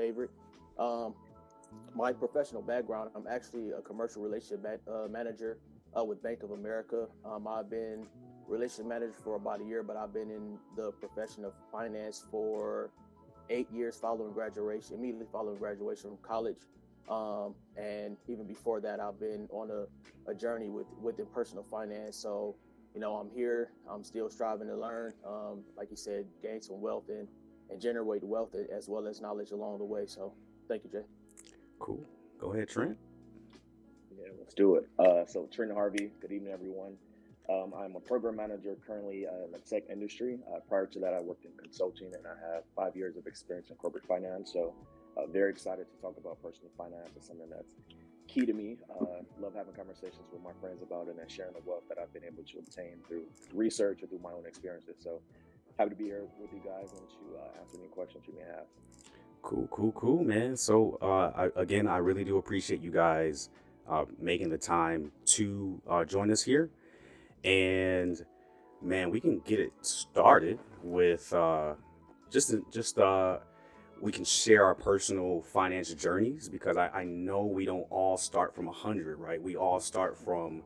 favorite. Um, my professional background, I'm actually a commercial relationship manager with Bank of America. I've been relationship manager for about a year, but I've been in the profession of finance for 8 years following graduation, immediately following graduation from college. And even before that, I've been on a journey within personal finance. So, I'm here. I'm still striving to learn. Like you said, gain some wealth and generate wealth as well as knowledge along the way. So, thank you, Jay. Cool. Go ahead, Trent. Yeah, let's do it. So Trent Harvey, good evening, everyone. I'm a program manager currently in the tech industry. Prior to that, I worked in consulting and I have 5 years of experience in corporate finance. So very excited to talk about personal finance. It's something that's key to me. Love having conversations with my friends about it and sharing the wealth that I've been able to obtain through research or through my own experiences. So happy to be here with you guys and to answer any questions you may have. Cool, cool, cool, man. So, again, I really do appreciate you guys making the time to join us here. And man, we can get it started with just we can share our personal financial journeys because I know we don't all start from 100, right? We all start from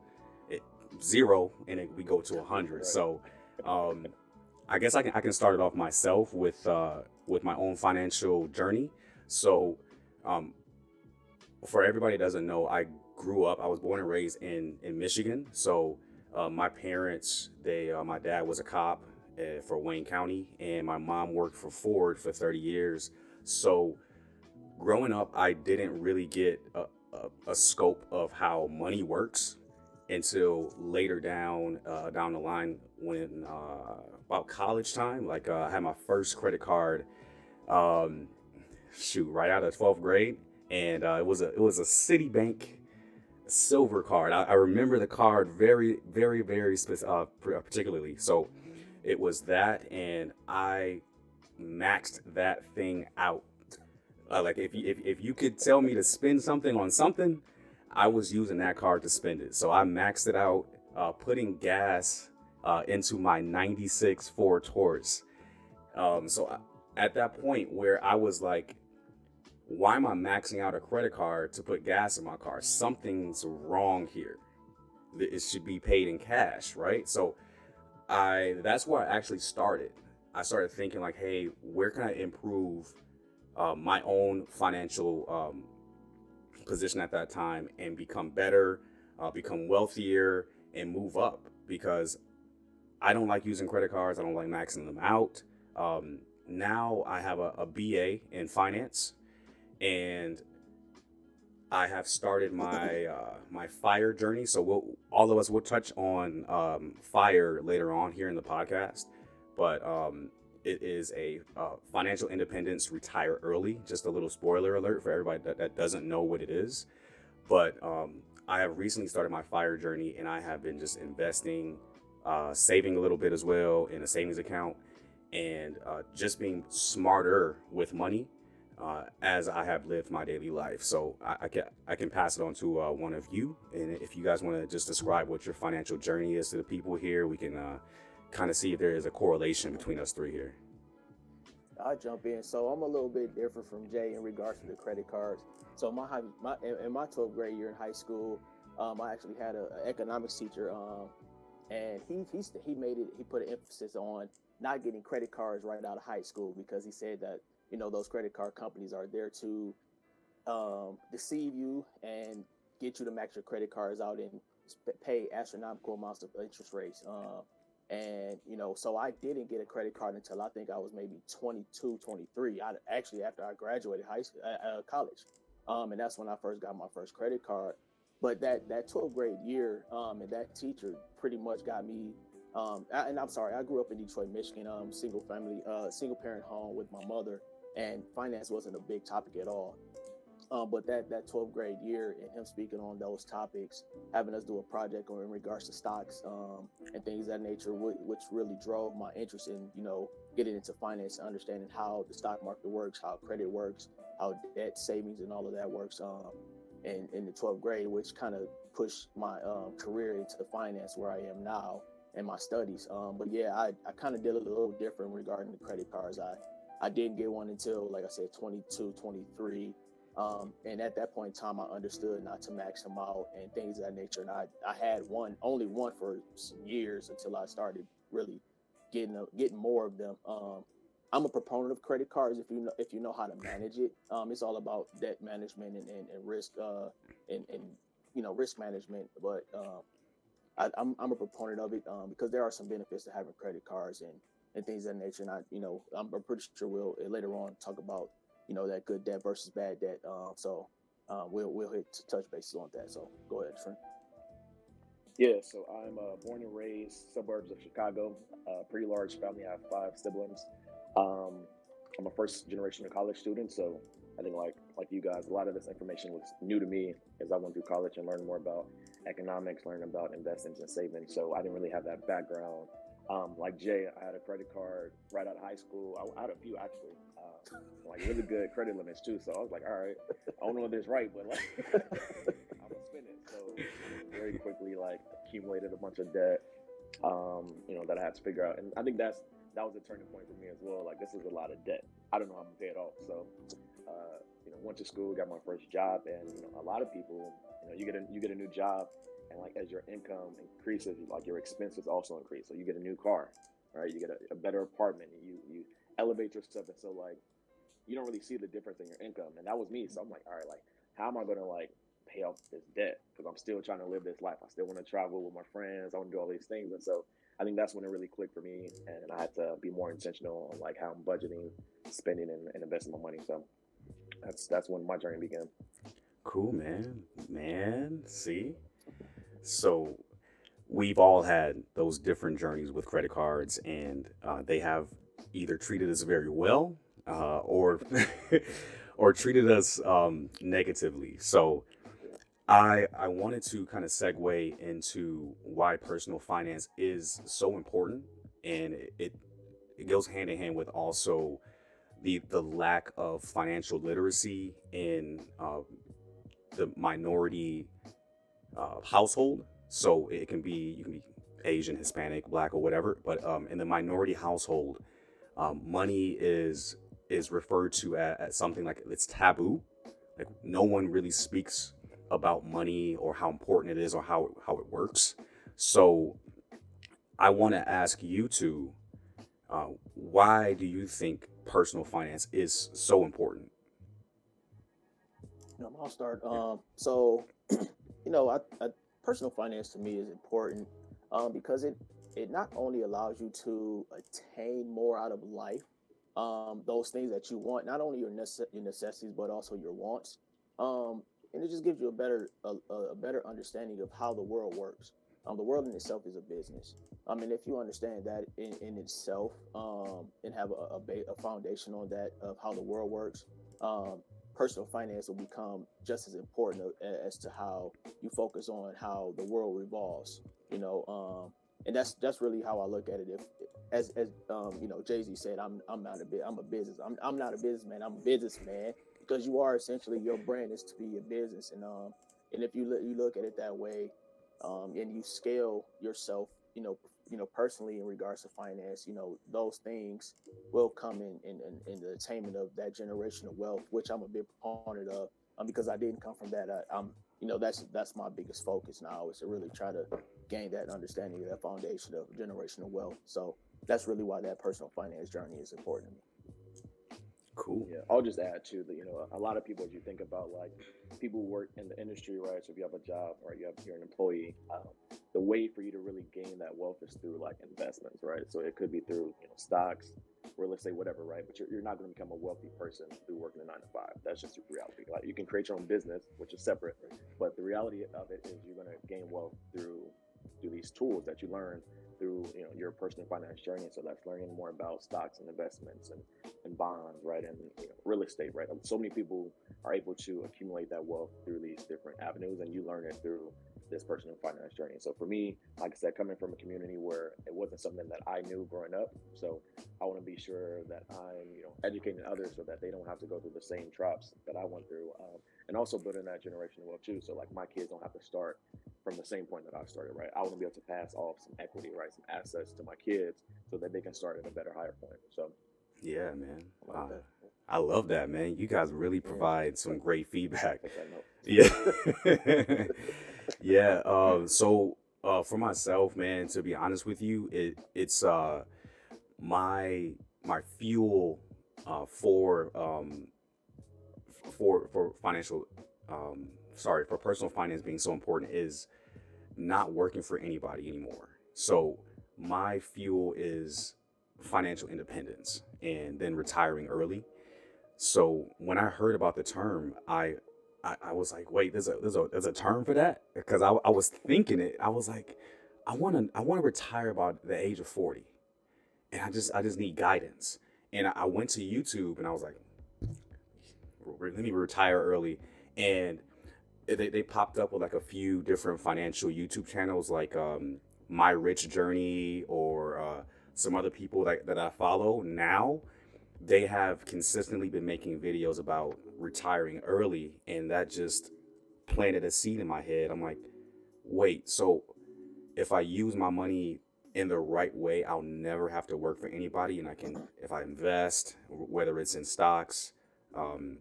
eh, zero and then we go to 100. Right. So, um, I guess I can start it off myself with my own financial journey. So, um, for everybody that doesn't know, I was born and raised in Michigan. So, my parents, my dad was a cop for Wayne County, and my mom worked for Ford for 30 years. So, growing up, I didn't really get a scope of how money works until later down the line when about college time. Like I had my first credit card, um, right out of 12th grade, and it was a Citibank silver card. I remember the card very, very, very particularly. So it was that, and I maxed that thing out. Like if you could tell me to spend something on something, I was using that card to spend it. So I maxed it out, putting gas into my '96 Ford Taurus. At that point where I was like, why am I maxing out a credit card to put gas in my car? Something's wrong here. It should be paid in cash, right? So that's where I actually started. I started thinking like, hey, where can I improve my own financial position at that time and become better, become wealthier, and move up? Because I don't like using credit cards. I don't like maxing them out. Now I have a BA in finance, and I have started my FIRE journey. So all of us will touch on FIRE later on here in the podcast, but it is a financial independence, retire early. Just a little spoiler alert for everybody that doesn't know what it is. But I have recently started my FIRE journey, and I have been just investing, saving a little bit as well in a savings account, and just being smarter with money as I have lived my daily life. So I can pass it on to one of you, and if you guys want to just describe what your financial journey is to the people here, we can kind of see if there is a correlation between us three here. I'll jump in. So I'm a little bit different from Jay in regards to the credit cards. So in my 12th grade year in high school, I actually had an economics teacher, and he put an emphasis on not getting credit cards right out of high school because he said that those credit card companies are there to deceive you and get you to max your credit cards out and pay astronomical amounts of interest rates. And so I didn't get a credit card until I think I was maybe 22, 23. Actually after I graduated college, and that's when I first got my first credit card. But that 12th grade year, and that teacher pretty much got me. And I'm sorry, I grew up in Detroit, Michigan, single parent home with my mother, and finance wasn't a big topic at all. But that 12th grade year and him speaking on those topics, having us do a project in regards to stocks and things of that nature, which really drove my interest in, getting into finance and understanding how the stock market works, how credit works, how debt savings and all of that works in the 12th grade, which kind of pushed my career into finance where I am now and my studies. But yeah, I kind of did a little different regarding the credit cards. I didn't get one until, like I said, 22, 23. And at that point in time, I understood not to max them out and things of that nature. And I had one, only one for some years until I started really getting more of them. I'm a proponent of credit cards if you know how to manage it. It's all about debt management and risk and risk management. But I'm a proponent of it because there are some benefits to having credit cards and things of that nature. And I'm pretty sure we'll later on talk about that good debt versus bad debt. We'll hit touch bases on that. So go ahead, Trent. Yeah, so I'm born and raised suburbs of Chicago. Pretty large family. I have five siblings. Um, I'm a first generation college student, so I think like you guys, a lot of this information was new to me as I went through college and learned more about economics, learning about investments and savings. So I didn't really have that background. Like Jay, I had a credit card right out of high school. I had a few actually, like really good credit limits too. So I was like, all right, I don't know if this right, but like I'm gonna spend it. So very quickly, like accumulated a bunch of debt, that I had to figure out. And I think that was a turning point for me as well. Like this is a lot of debt. I don't know how I'm gonna pay it off. So, went to school, got my first job, and a lot of people, you get a new job, and like as your income increases, like your expenses also increase. So you get a new car, right? You get a better apartment. You elevate yourself, and so like you don't really see the difference in your income. And that was me. So I'm like, all right, like how am I gonna like pay off this debt? Because I'm still trying to live this life. I still want to travel with my friends. I want to do all these things, and so I think that's when it really clicked for me, and I had to be more intentional on like how I'm budgeting, spending, and investing my money. So that's when my journey began. Cool, man. Man, see? So we've all had those different journeys with credit cards, and they have either treated us very well, or or treated us negatively. So I wanted to kind of segue into why personal finance is so important, and it goes hand in hand with also the lack of financial literacy in the minority household. So it can be you can be Asian, Hispanic, Black, or whatever. But in the minority household, money is referred to as something like it's taboo. Like no one really speaks about money or how important it is or how it works. So I want to ask you two, why do you think personal finance is so important? I'll start. Yeah. Personal finance to me is important because it not only allows you to attain more out of life, those things that you want, not only your necessities but also your wants, and it just gives you a better understanding of how the world works. The world in itself is a business. And if you understand that in itself, and have a foundation on that of how the world works, um, personal finance will become just as important as to how you focus on how the world revolves. And that's really how I look at it. If as Jay-Z said, I'm a business. I'm not a businessman. I'm a businessman because you are essentially your brand is to be a business. And if you look at it that way, and you scale yourself, personally in regards to finance, those things will come in the attainment of that generational wealth, which I'm a big proponent of, because I didn't come from that. That's my biggest focus now is to really try to gain that understanding of that foundation of generational wealth. So that's really why that personal finance journey is important to me. Cool. Yeah, I'll just add too that a lot of people, as you think about like people who work in the industry, right? So if you have a job, right, you're an employee. The way for you to really gain that wealth is through like investments, right? So it could be through stocks, real estate, whatever, right? But you're not going to become a wealthy person through working a 9 to 5. That's just the reality. Like you can create your own business, which is separate, but the reality of it is you're going to gain wealth through these tools that you learn through your personal finance journey. So that's learning more about stocks and investments and bonds, right, and real estate, right. So many people are able to accumulate that wealth through these different avenues, and you learn it through this personal finance journey. So for me, like I said, coming from a community where it wasn't something that I knew growing up, so I want to be sure that I'm educating others so that they don't have to go through the same traps that I went through, and also building that generational wealth too. So like my kids don't have to start from the same point that I started, right? I want to be able to pass off some equity, right, some assets to my kids so that they can start at a better, higher point. So Yeah, man. I like that. I love that, man. You guys really Yeah. provide some great feedback. Take that note. Yeah. Yeah. For myself, man, to be honest with you, it's my my fuel for for financial for personal finance being so important is not working for anybody anymore. So my fuel is financial independence and then retiring early. So when I heard about the term, I was like, wait, there's a term for that? Because I was thinking it. I was like, I wanna retire about the age of 40. And I just need guidance. And I went to YouTube and I was like, let me retire early. And they popped up with like a few different financial YouTube channels like My Rich Journey or some other people that I follow now. They have consistently been making videos about retiring early, and that just planted a seed in my head. I'm like, wait, so if I use my money in the right way, I'll never have to work for anybody, and I can, if I invest, whether it's in stocks, um,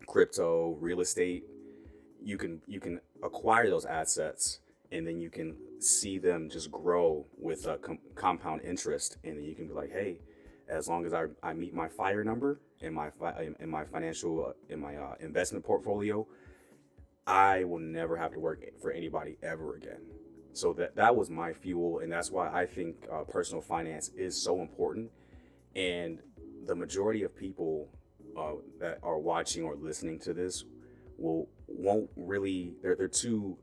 crypto, real estate, you can acquire those assets, and then you can see them just grow with a compound interest, and then you can be like, hey, as long as I meet my fire number in in my financial in my investment portfolio, I will never have to work for anybody ever again. So that was my fuel, and that's why I think personal finance is so important. And the majority of people that are watching or listening to this won't really, they're too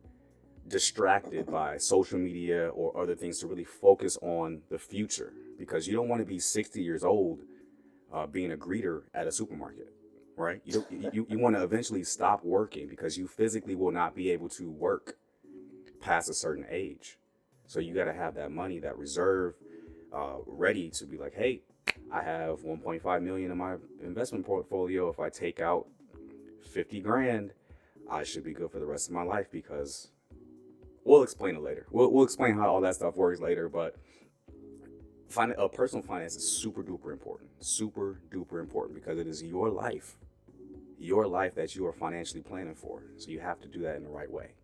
distracted by social media or other things to really focus on the future, because you don't want to be 60 years old being a greeter at a supermarket, right? You want to eventually stop working because you physically will not be able to work past a certain age. So you got to have that money, that reserve, ready to be like, hey, I have 1.5 million in my investment portfolio. If I take out 50 grand, I should be good for the rest of my life, because we'll explain it later. We'll explain how all that stuff works later, but personal finance is super duper important, because it is your life that you are financially planning for. So you have to do that in the right way.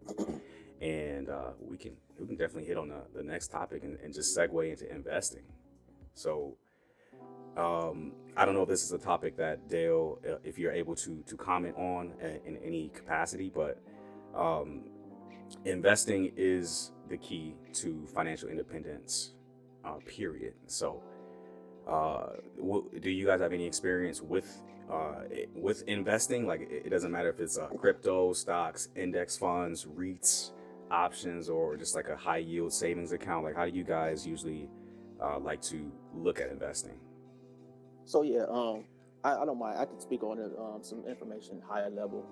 And we can definitely hit on the next topic and just segue into investing. So I don't know if this is a topic that Dale, if you're able to comment on in any capacity, but investing is the key to financial independence, period. So, do you guys have any experience with investing? Like, it doesn't matter if it's crypto, stocks, index funds, REITs, options, or just like a high yield savings account. Like, how do you guys usually like to look at investing? So yeah, I don't mind. I can speak on it, some information higher level.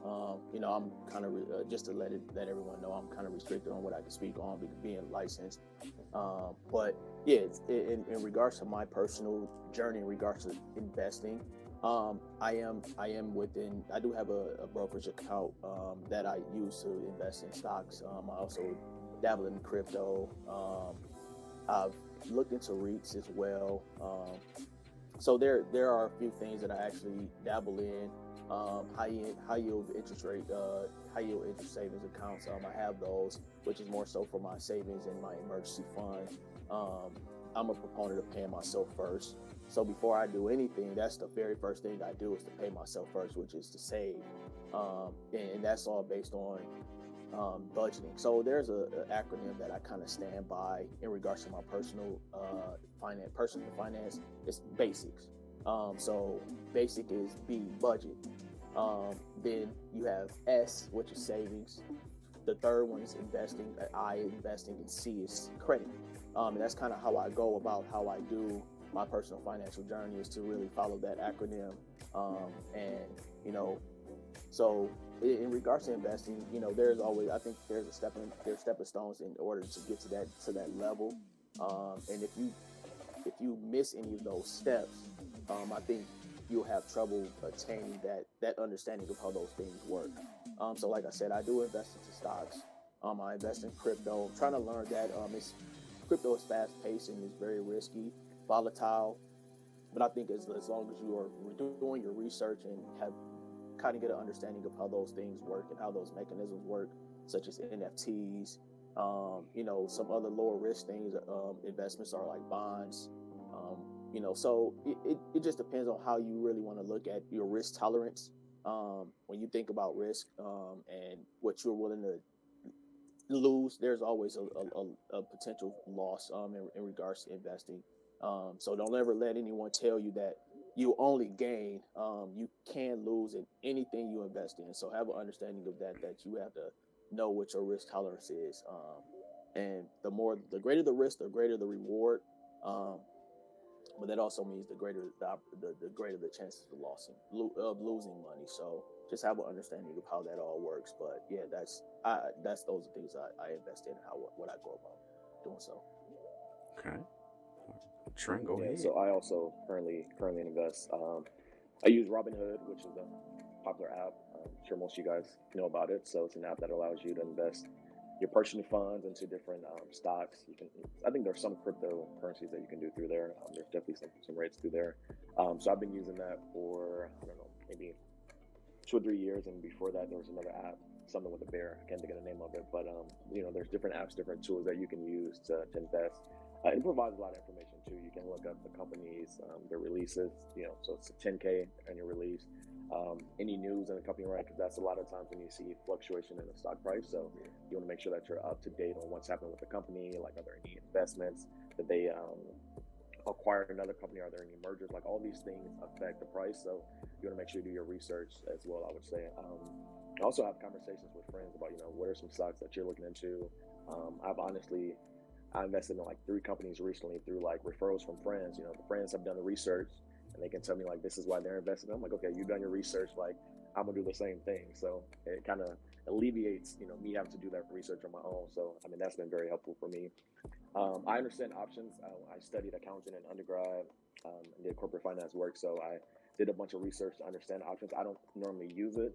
I'm kind of just to let everyone know, I'm kind of restricted on what I can speak on being licensed. But yeah, in regards to my personal journey in regards to investing, I am within. I do have a brokerage account that I use to invest in stocks. I also dabble in crypto. I've looked into REITs as well. So there are a few things that I actually dabble in. High yield interest rate, high yield interest savings accounts. I have those, which is more so for my savings and my emergency fund. I'm a proponent of paying myself first. So before I do anything, that's the very first thing I do, is to pay myself first, which is to save. And that's all based on budgeting. So there's an acronym that I kind of stand by in regards to my personal finance. It's basics. So basic is B, budget. Then you have S, which is savings. The third one is investing. I, investing, and C is credit. And that's kind of how I go about how I do my personal financial journey, is to really follow that acronym. And so in regards to investing, there's always, I think there's stepping stones in order to get to that level. And if you miss any of those steps, I think you'll have trouble attaining that understanding of how those things work. So like I said, I do invest into stocks. I invest in crypto. I'm trying to learn that. Crypto is fast paced and is very risky, volatile. But I think as long as you are doing your research and have kind of get an understanding of how those things work and how those mechanisms work, such as NFTs, some other lower risk things, investments are like bonds. Um, so it just depends on how you really want to look at your risk tolerance. When you think about risk and what you're willing to lose, there's always a potential loss in regards to investing. So don't ever let anyone tell you that you only gain. You can lose in anything you invest in. So have an understanding of that you have to know what your risk tolerance is. And the greater the risk, the greater the reward. Um, but that also means the greater the chances of losing money. So just have an understanding of how that all works. But yeah, that's those are things I invest in and how what I go about doing so. Okay. Trent, go Yeah, ahead. so I also currently invest. I use Robinhood, which is a popular app. I'm sure most of you guys know about it. So it's an app that allows you to invest your personal funds into different stocks. I think there's some cryptocurrencies that you can do through there. There's definitely some rates through there. So I've been using that for, I don't know, maybe 2 or 3 years. And before that, there was another app, something with a bear. I can't think of the name of it, but there's different apps, different tools that you can use to invest. It provides a lot of information too. You can look up the companies, their releases. So it's a 10K annual release. Any news in the company, right? Because that's a lot of times when you see fluctuation in the stock price. So you want to make sure that you're up to date on what's happening with the company. Like, are there any investments that they acquire another company? Are there any mergers? Like, all these things affect the price. So you want to make sure you do your research as well, I would say. I also have conversations with friends about, what are some stocks that you're looking into. I invested in like 3 companies recently through like referrals from friends. The friends have done the research and they can tell me like, this is why they're investing. I'm like, okay, you've done your research. Like, I'm gonna do the same thing. So it kind of alleviates, me having to do that research on my own. So, I mean, that's been very helpful for me. I understand options. I studied accounting in undergrad and did corporate finance work. So I did a bunch of research to understand options. I don't normally use it.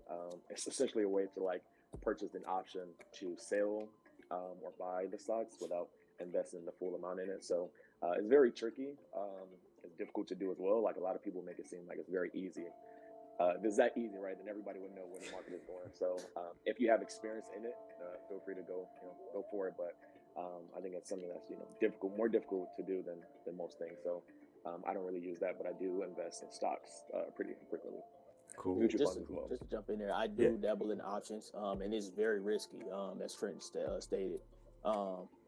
It's essentially a way to like purchase an option to sell or buy the stocks without investing the full amount in it. So it's very tricky. It's difficult to do as well. Like, a lot of people make it seem like it's very easy. If it's that easy, right, then everybody would know where the market is going. So if you have experience in it, feel free to go for it. But I think it's something that's more difficult to do than most things. So I don't really use that, but I do invest in stocks pretty frequently. Cool. Mutual Just funds as well. just to jump in there, I Yeah. do dabble in options, and it's very risky, as Trent stated,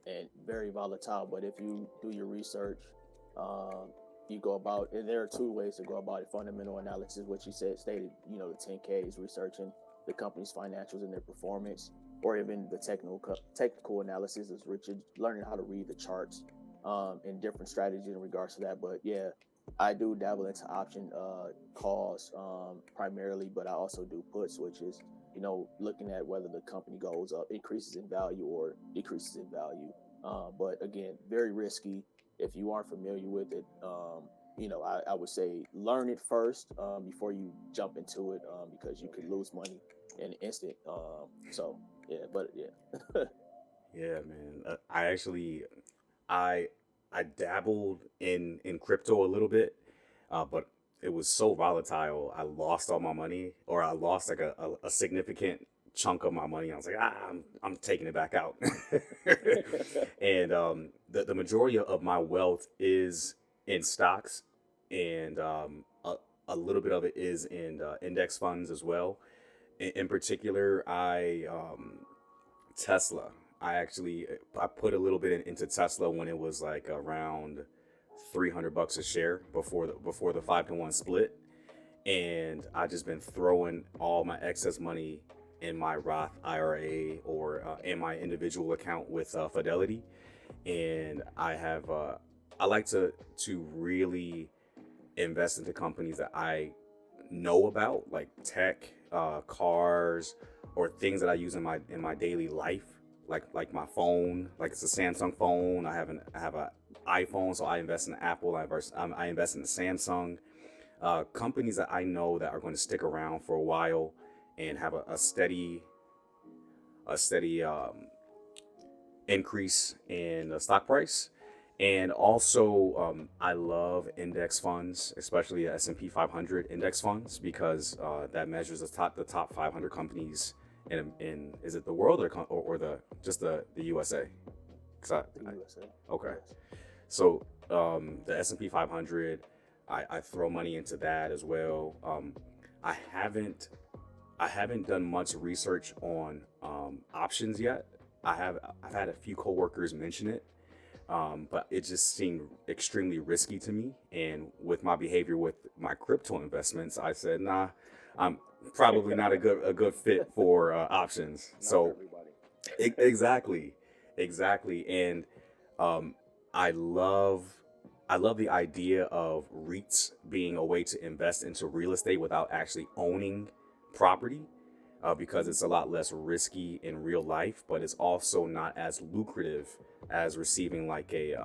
and very volatile. But if you do your research, um, you go about, and there are 2 ways to go about it: fundamental analysis, which you stated, the 10K is researching the company's financials and their performance, or even the technical analysis is Richard learning how to read the charts, and different strategies in regards to that. But yeah, I do dabble into option calls primarily, but I also do puts, which is looking at whether the company goes up, increases in value, or decreases in value. But again, very risky if you aren't familiar with it. I would say learn it first before you jump into it, because you could lose money in an instant. So yeah, but yeah. Yeah, man. I actually, I I dabbled in crypto a little bit, but it was so volatile. I lost all my money, or I lost like a significant chunk of my money. I was like, I'm taking it back out. And the majority of my wealth is in stocks, and a little bit of it is in index funds as well. In particular, I Tesla. I put a little bit into Tesla when it was like around $300 a share before the 5-to-1 split, and I just been throwing all my excess money in my Roth IRA or in my individual account with Fidelity, and I like to really invest into companies that I know about, like tech, cars, or things that I use in my daily life, like my phone. Like, it's a Samsung phone. I have a iPhone, so I invest in Apple. I invest in the Samsung. Companies that I know that are going to stick around for a while and have a steady increase in the stock price. And also, I love index funds, especially S&P 500 index funds, because that measures the top 500 companies in is it the world or the just the USA? 'Cause The USA. okay, Yes. so the S&P 500, I throw money into that as well. I haven't I haven't done much research on options yet. I've had a few coworkers mention it, but it just seemed extremely risky to me. And with my behavior with my crypto investments, I said, nah, I'm probably not a good fit for options. Not for So everybody. exactly, exactly. And um, I love I love the idea of REITs being a way to invest into real estate without actually owning property, because it's a lot less risky in real life, but it's also not as lucrative as receiving like a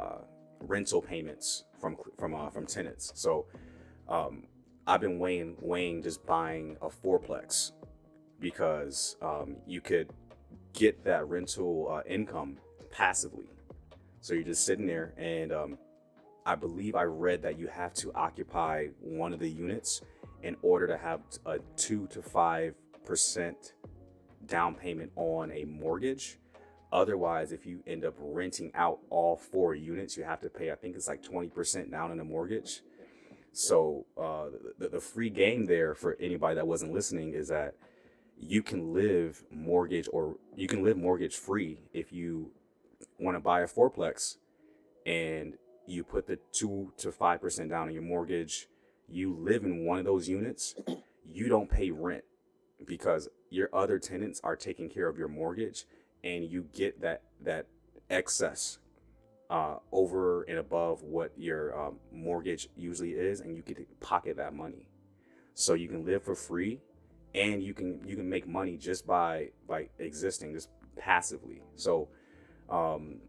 rental payments from tenants. So um, I've been weighing just buying a fourplex because you could get that rental income passively. So you're just sitting there, and I believe I read that you have to occupy one of the units in order to have a 2 to 5% down payment on a mortgage. Otherwise, if you end up renting out all 4 units, you have to pay, I think it's like 20% down on the mortgage. So the free game there for anybody that wasn't listening is that you can live mortgage free if you want to buy a fourplex and you put the 2 to 5% down on your mortgage. You live in one of those units, you don't pay rent because your other tenants are taking care of your mortgage, and you get that excess over and above what your mortgage usually is, and you get to pocket that money. So you can live for free, and you can make money just by existing, just passively. So um,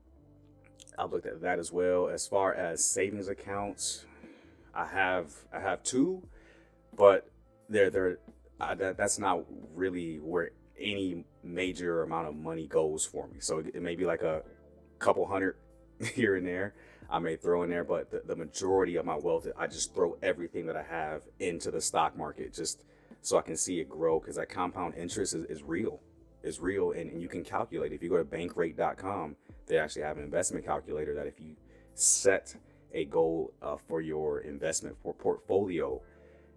I've looked at that as well. As far as savings accounts, I have two, but they're that's not really where any major amount of money goes for me. So it may be like a couple hundred here and there I may throw in there, but the majority of my wealth, I just throw everything that I have into the stock market just so I can see it grow, because that compound interest is real. It's real, and you can calculate. If you go to bankrate.com, they actually have an investment calculator that if you set a goal for your investment portfolio,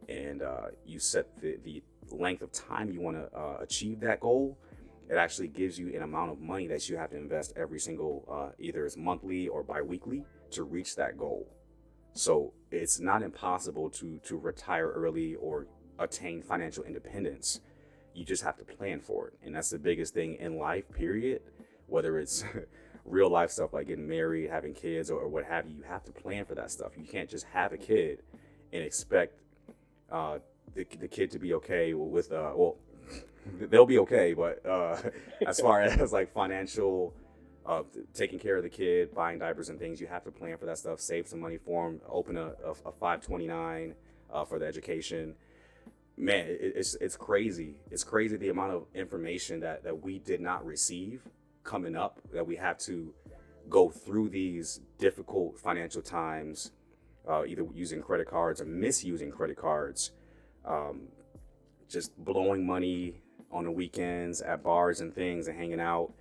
and you set the length of time you want to achieve that goal, it actually gives you an amount of money that you have to invest every single either it's monthly or biweekly to reach that goal. So it's not impossible to retire early or attain financial independence. You just have to plan for it, and that's the biggest thing in life, period. Whether it's real life stuff like getting married, having kids, or what have you, you have to plan for that stuff. You can't just have a kid and expect uh, the kid to be okay with well, they'll be okay, but as far as like financial, taking care of the kid, buying diapers and things, you have to plan for that stuff. Save some money for them. Open a 529 for the education. Man, it's crazy. It's crazy the amount of information that we did not receive coming up, that we have to go through these difficult financial times, either using credit cards or misusing credit cards, um, just blowing money on the weekends at bars and things and hanging out.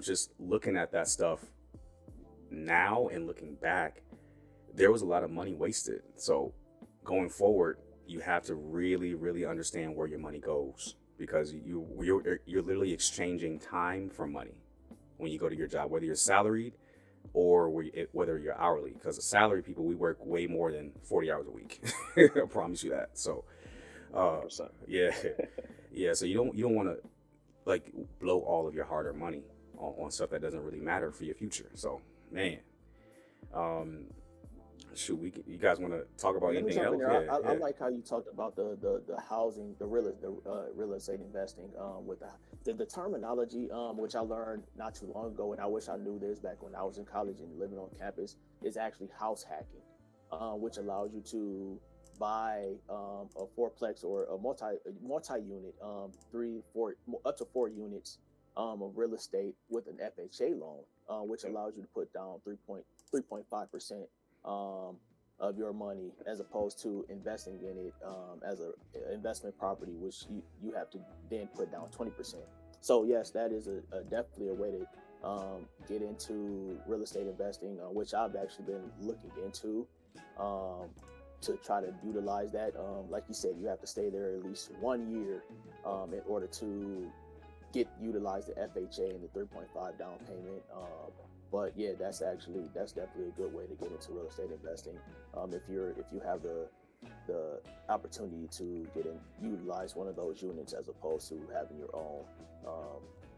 Just looking at that stuff now and looking back, there was a lot of money wasted. So going forward, you have to really, really understand where your money goes, because you're literally exchanging time for money when you go to your job, whether you're salaried or whether you're hourly. Because the salary people, we work way more than 40 hours a week. I promise you that. So, uh, 100%. yeah, yeah. So you don't want to like blow all of your hard-earned money on stuff that doesn't really matter for your future. So, man, um, shoot, you guys want to talk about Let me anything jump in else? there. Yeah, I yeah. like how you talked about the housing, the real estate investing. With the terminology, which I learned not too long ago, and I wish I knew this back when I was in college and living on campus, is actually house hacking, which allows you to buy a fourplex or a multi unit, 3, 4, up to 4 units of real estate with an FHA loan, which allows you to put down 3.5% of your money, as opposed to investing in it as a investment property, which you have to then put down 20%. So yes, that is definitely a way to get into real estate investing, which I've actually been looking into to try to utilize that. Like you said, you have to stay there at least 1 year in order to utilize the FHA and the 3.5 down payment. But yeah, that's definitely a good way to get into real estate investing. If you have the opportunity to utilize one of those units, as opposed to having your own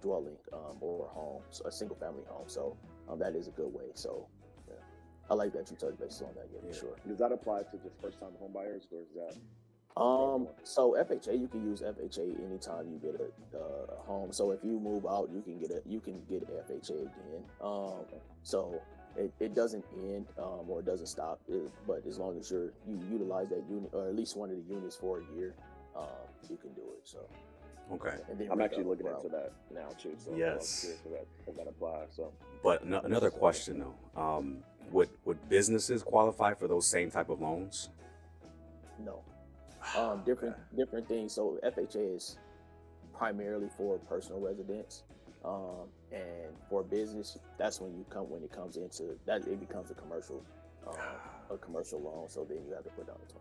dwelling or home, so a single family home. So that is a good way. So yeah, I like that you touched bases on that. Yeah, for sure. Does that apply to just first time home buyers, or is that? So FHA, you can use FHA anytime you get a home. So if you move out, you can get FHA again. So it doesn't end or it doesn't stop. But as long as you utilize that unit, or at least one of the units, for a year, you can do it. So okay. I'm actually looking into that now too. So yes, I'm curious if that applies. So, but another question though, would businesses qualify for those same type of loans? No. Different things. So FHA is primarily for personal residence, and for business, that's when it comes into that, it becomes a commercial loan. So then you have to put down the 20%.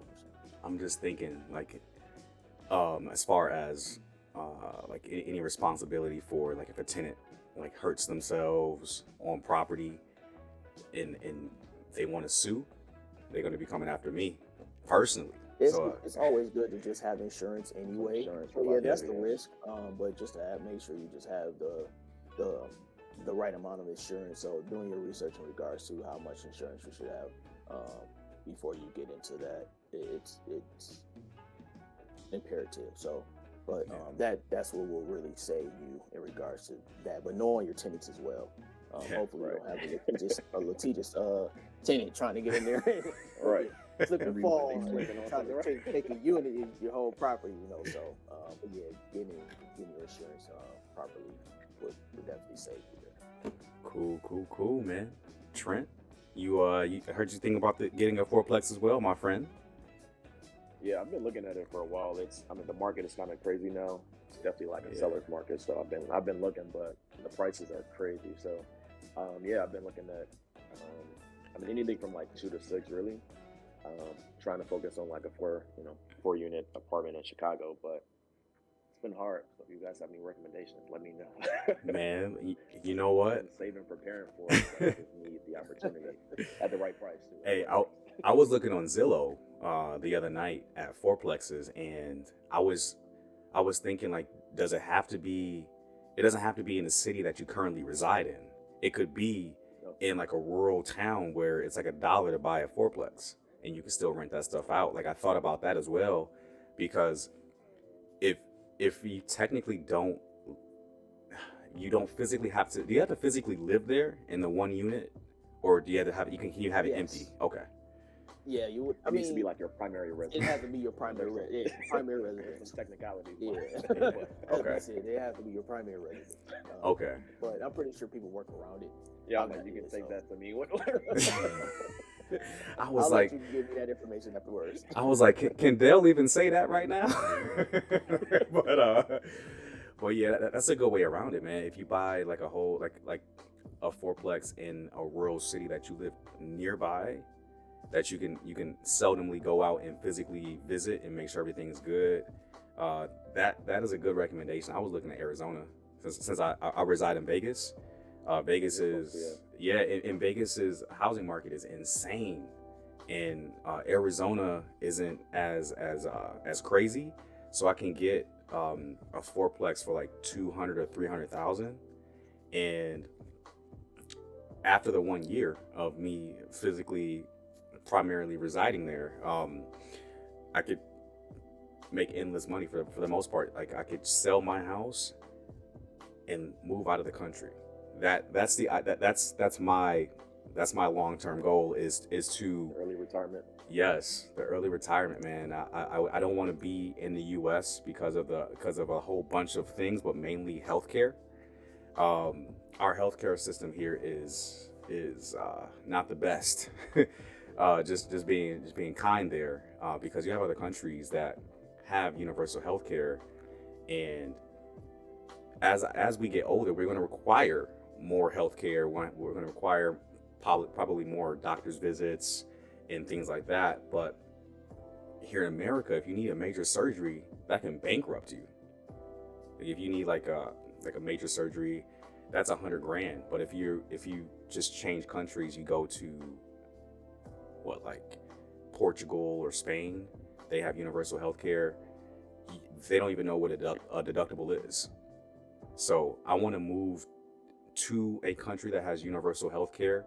I'm just thinking, like, as far as like any responsibility for, like, if a tenant like hurts themselves on property and they want to sue, they're going to be coming after me personally. It's always good to just have insurance anyway. That's the risk. But just to make sure you just have the right amount of insurance. So doing your research in regards to how much insurance you should have before you get into that, it's imperative. So, but that's what will really save you in regards to that. But knowing your tenants as well. Hopefully you don't have a litigious tenant trying to get in there. Right. Looking for trying to take a unit in your whole property, So, but yeah, getting your insurance properly would definitely save you there. Cool, man. Trent, you heard you think about getting a fourplex as well, my friend. Yeah, I've been looking at it for a while. The market is kind of crazy now. It's definitely like a seller's market. So I've been looking, but the prices are crazy. So, I've been looking at, anything from like 2 to 6 really. Trying to focus on like a 4 unit apartment in Chicago, but it's been hard. So if you guys have any recommendations, let me know. Man, you know what? I'm saving, preparing for it. I just need the opportunity at the right price too. Hey, I was looking on Zillow the other night at fourplexes, and I was thinking, like, does it have to be? It doesn't have to be in the city that you currently reside in. It could be in like a rural town where it's like $1 to buy a fourplex, and you can still rent that stuff out. Like, I thought about that as well, because if you technically you don't physically have to. Do you have to physically live there in the one unit, or do you have to have? Can you have it empty? Okay. Yeah, you would. It needs to be like your primary residence. It has to be your primary residence. Technicality. Yeah. Okay. That's it. They have to be your primary residence. Okay. But I'm pretty sure people work around it. Yeah, you can take that to me. I was I'll like, let you give me that information afterwards. I was like, can Dale even say that right now? but yeah, that's a good way around it, man. If you buy like a whole like a fourplex in a rural city that you live nearby, that you can seldomly go out and physically visit and make sure everything's good. That is a good recommendation. I was looking at Arizona since I reside in Vegas. Vegas is in Vegas's housing market is insane, and Arizona isn't as crazy. So I can get a fourplex for like 200 or 300,000, and after the 1 year of me physically primarily residing there, I could make endless money for the most part. Like, I could sell my house and move out of the country. That's my long-term goal is to early retirement. Yes, the early retirement, man. I don't want to be in the U.S. because of a whole bunch of things, but mainly healthcare. Our healthcare system here is is not the best. Just being kind there, because you have other countries that have universal health care, and as we get older, we're going to require more health care. We're going to require probably more doctor's visits and things like that. But here in America, if you need a major surgery, that can bankrupt you. If you need like a major surgery, that's $100,000. But if you just change countries, you go to like Portugal or Spain, they have universal health care. They don't even know what a deductible is. So I want to move to a country that has universal health care,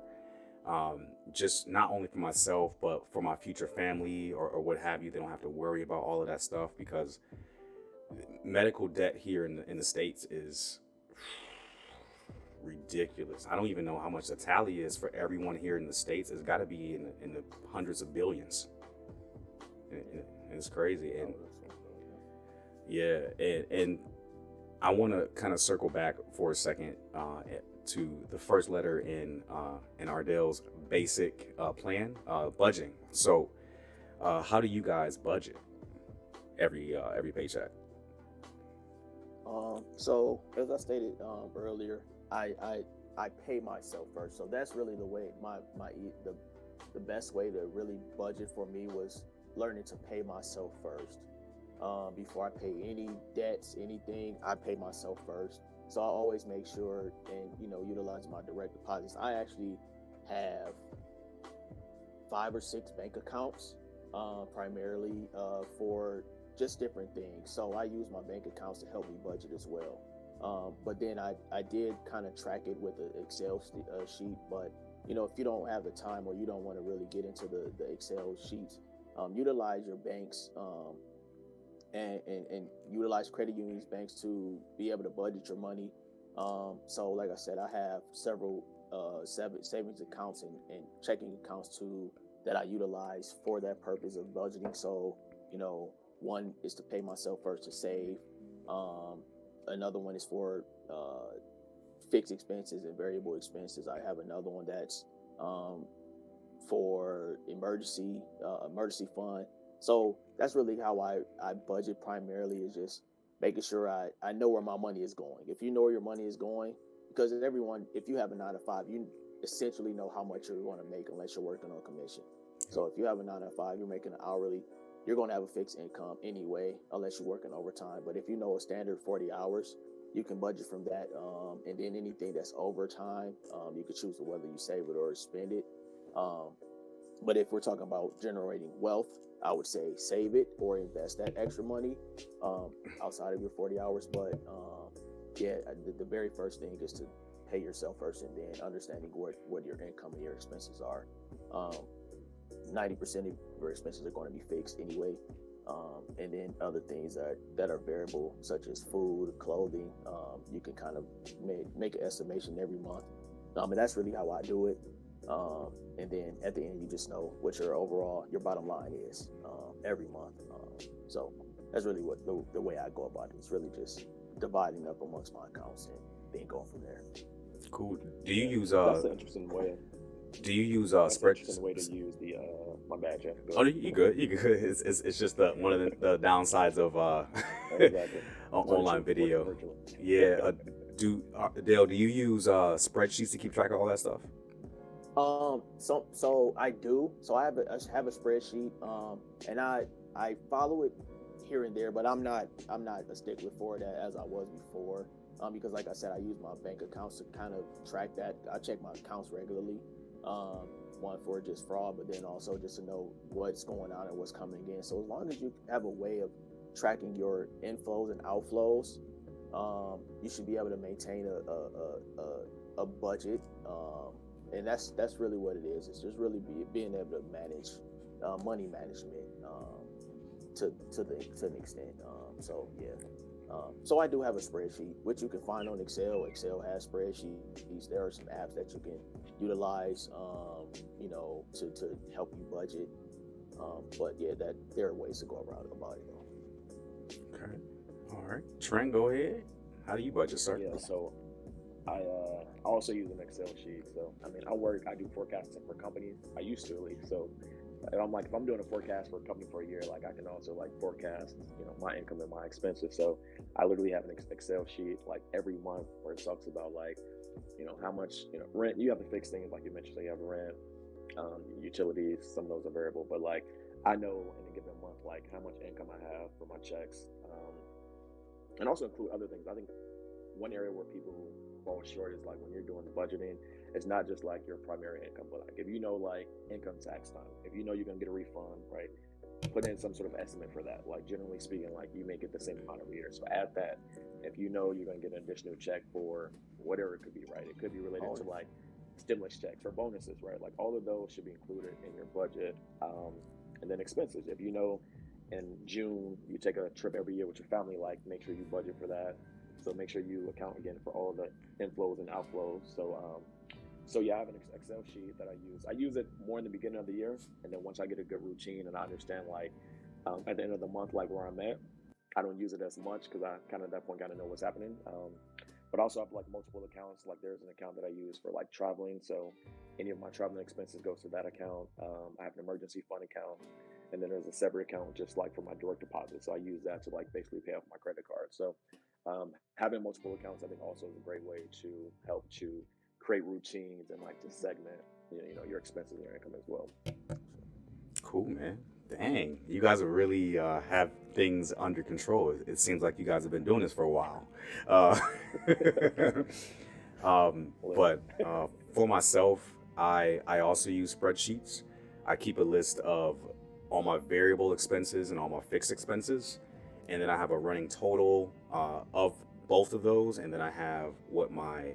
just not only for myself, but for my future family or what have you. They don't have to worry about all of that stuff, because medical debt here in the States is ridiculous. I don't even know how much the tally is for everyone here in the States. It's got to be in the hundreds of billions. It's crazy. And yeah, and I want to kind of circle back for a second to the first letter in Adrell's basic plan, budgeting. So how do you guys budget every paycheck? So as I stated earlier, I pay myself first. So that's really the way the best way to really budget for me was learning to pay myself first. Before I pay any debts, anything, I pay myself first. So I always make sure and utilize my direct deposits. I actually have 5 or 6 bank accounts, primarily for just different things. So I use my bank accounts to help me budget as well. But then I did kind of track it with an Excel sheet. But if you don't have the time or you don't want to really get into the Excel sheets, utilize your banks. And utilize credit unions, banks to be able to budget your money. So like I said, I have several savings accounts and checking accounts too that I utilize for that purpose of budgeting. So, one is to pay myself first to save. Another one is for fixed expenses and variable expenses. I have another one that's for emergency fund. So that's really how I budget primarily, is just making sure I know where my money is going. If you know where your money is going, because if you have a 9 to 5, you essentially know how much you're going to make unless you're working on commission. So if you have a 9 to 5, you're making an hourly, you're going to have a fixed income anyway, unless you're working overtime. But if you know a standard 40 hours, you can budget from that. And then anything that's overtime, you can choose whether you save it or spend it. But if we're talking about generating wealth, I would say save it or invest that extra money outside of your 40 hours. But the very first thing is to pay yourself first, and then understanding what your income and your expenses are. 90% of your expenses are going to be fixed anyway. And then other things that are variable, such as food, clothing, you can kind of make an estimation every month. And that's really how I do it. And then at the end, you just know what your bottom line is every month. So that's really what the way I go about it. It's really just dividing up amongst my accounts and then going from there. Cool. Do you use That's an interesting way. Do you use spreadsheets? Interesting way to use the my bad, Jeff. Oh, you good. It's just one of the downsides of exactly. online video. Virtual. Yeah. Dale, do you use spreadsheets to keep track of all that stuff? So I do. So I have a spreadsheet, and I follow it here and there, but I'm not a stickler for it as I was before. Because like I said, I use my bank accounts to kind of track that. I check my accounts regularly. One for just fraud, but then also just to know what's going on and what's coming in. So as long as you have a way of tracking your inflows and outflows, you should be able to maintain a budget. And that's really what it is. It's just really being able to manage money management to an extent. So yeah. So I do have a spreadsheet, which you can find on Excel. Excel has spreadsheets. There are some apps that you can utilize, to help you budget. But yeah, there are ways to go around about it though. Okay. All right. Trent, go ahead. How do you budget, sir? Yeah. So I also use an Excel sheet. So I mean, I do forecasting for companies. I used to at least. So if I'm doing a forecast for a company for a year, like I can also like forecast, my income and my expenses. So I literally have an Excel sheet like every month where it talks about like, how much, rent. You have to fix things like you mentioned. So you have rent, utilities. Some of those are variable, but like I know in a given month like how much income I have for my checks, and also include other things. I think one area where people fall short is like when you're doing budgeting, it's not just like your primary income, but like if you know like income tax time, if you know you're gonna get a refund, right? Put in some sort of estimate for that. Like generally speaking, like you may get the same amount every year. So add that. If you know you're gonna get an additional check for whatever it could be, right? It could be related to like stimulus checks or bonuses, right? Like all of those should be included in your budget. And then expenses. If you know in June you take a trip every year with your family, like make sure you budget for that. So make sure you account again for all the inflows and outflows. So yeah, I have an Excel sheet that I use. I use it more in the beginning of the year, and then once I get a good routine and I understand like at the end of the month like where I'm at, I don't use it as much because I kind of at that point got to know what's happening. But I also have like multiple accounts. Like there's an account that I use for like traveling, so any of my traveling expenses goes to that account. I have an emergency fund account, and then there's a separate account just like for my direct deposit. So I use that to like basically pay off my credit card. So having multiple accounts, I think, also is a great way to help to create routines and like to segment, your expenses and your income as well. Cool, man. Dang, you guys are really have things under control. It seems like you guys have been doing this for a while. Uh, but for myself, I also use spreadsheets. I keep a list of all my variable expenses and all my fixed expenses, and then I have a running total of both of those, and then I have what my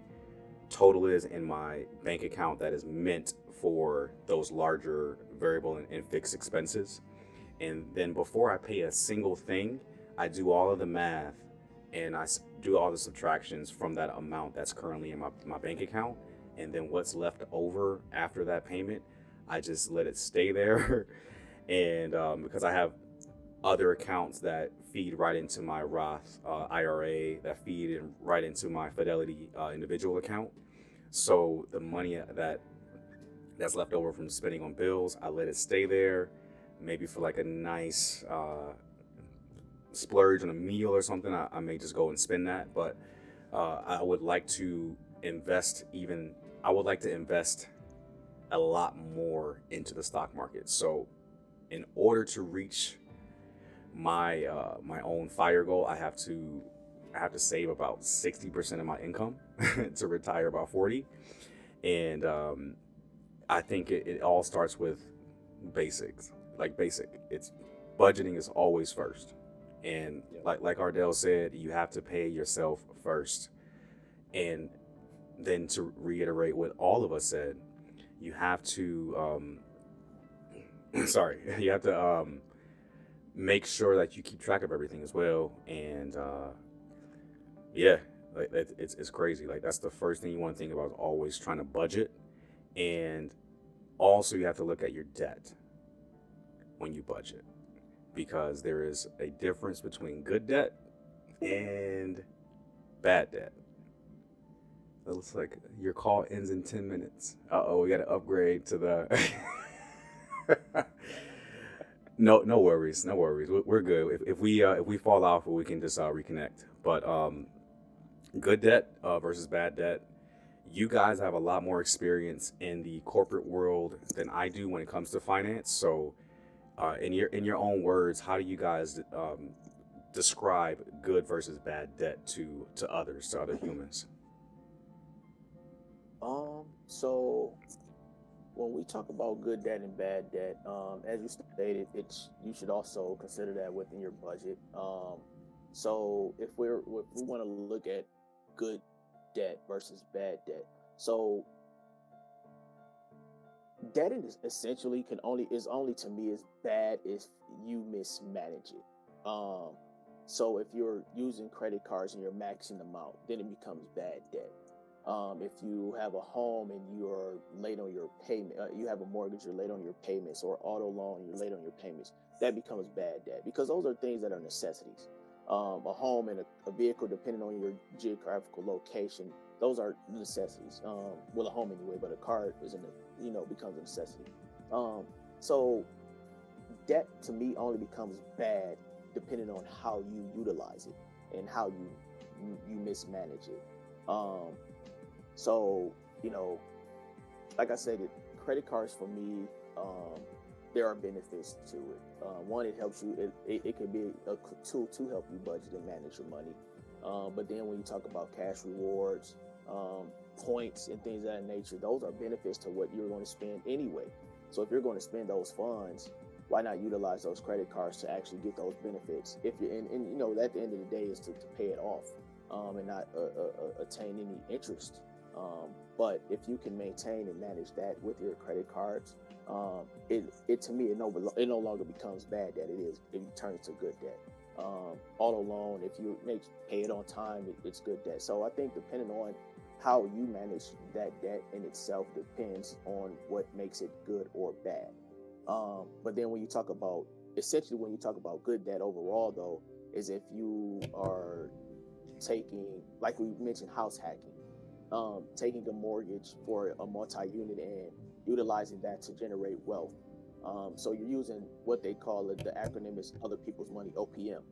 total is in my bank account that is meant for those larger variable and fixed expenses. And then before I pay a single thing, I do all of the math and do all the subtractions from that amount that's currently in my bank account. And then what's left over after that payment, I just let it stay there. And because I have other accounts that feed right into my Roth IRA, that feed right into my Fidelity individual account. So the money that's left over from spending on bills, I let it stay there, maybe for like a nice splurge on a meal or something. I may just go and spend that, but I would like to invest a lot more into the stock market. So in order to reach my my own FIRE goal, I have to save about 60% of my income to retire about 40. And I think it all starts with basics, like basic. It's budgeting is always first. And like Adrell said, you have to pay yourself first. And then to reiterate what all of us said, you have to you have to make sure that you keep track of everything as well. And yeah, like it's crazy. Like that's the first thing you want to think about is always trying to budget. And also you have to look at your debt when you budget, because there is a difference between good debt and bad debt. It looks like your call ends in 10 minutes. We got to upgrade to the no worries, no worries. We're good. If we fall off, we can just reconnect. But good debt versus bad debt. You guys have a lot more experience in the corporate world than I do when it comes to finance. So, in your own words, how do you guys describe good versus bad debt to others, to other humans? So when we talk about good debt and bad debt, as you stated, you should also consider that within your budget. So if we want to look at good debt versus bad debt, so debt is essentially is only to me is bad if you mismanage it. So if you're using credit cards and you're maxing them out, then it becomes bad debt. If you have a home and you're late on your payment, you have a mortgage, you're late on your payments, or auto loan, you're late on your payments, that becomes bad debt, because those are things that are necessities. A home and a vehicle, depending on your geographical location, those are necessities. Well, a home anyway, but a car becomes a necessity. So debt to me only becomes bad depending on how you utilize it and how you mismanage it. So like I said, credit cards for me, there are benefits to it. One, it helps you. It can be a tool to help you budget and manage your money. But then when you talk about cash rewards, points, and things of that nature, those are benefits to what you're going to spend anyway. So if you're going to spend those funds, why not utilize those credit cards to actually get those benefits? If you're at the end of the day is to pay it off, and not attain any interest. But if you can maintain and manage that with your credit cards, it to me, it no longer becomes bad debt. It turns to good debt. Auto loan, if you pay it on time, it's good debt. So I think depending on how you manage that debt in itself depends on what makes it good or bad. But then when you talk about good debt overall, though, is if you are taking, like we mentioned, house hacking, taking a mortgage for a multi-unit and utilizing that to generate wealth. So you're using what they call the acronym is other people's money, OPM,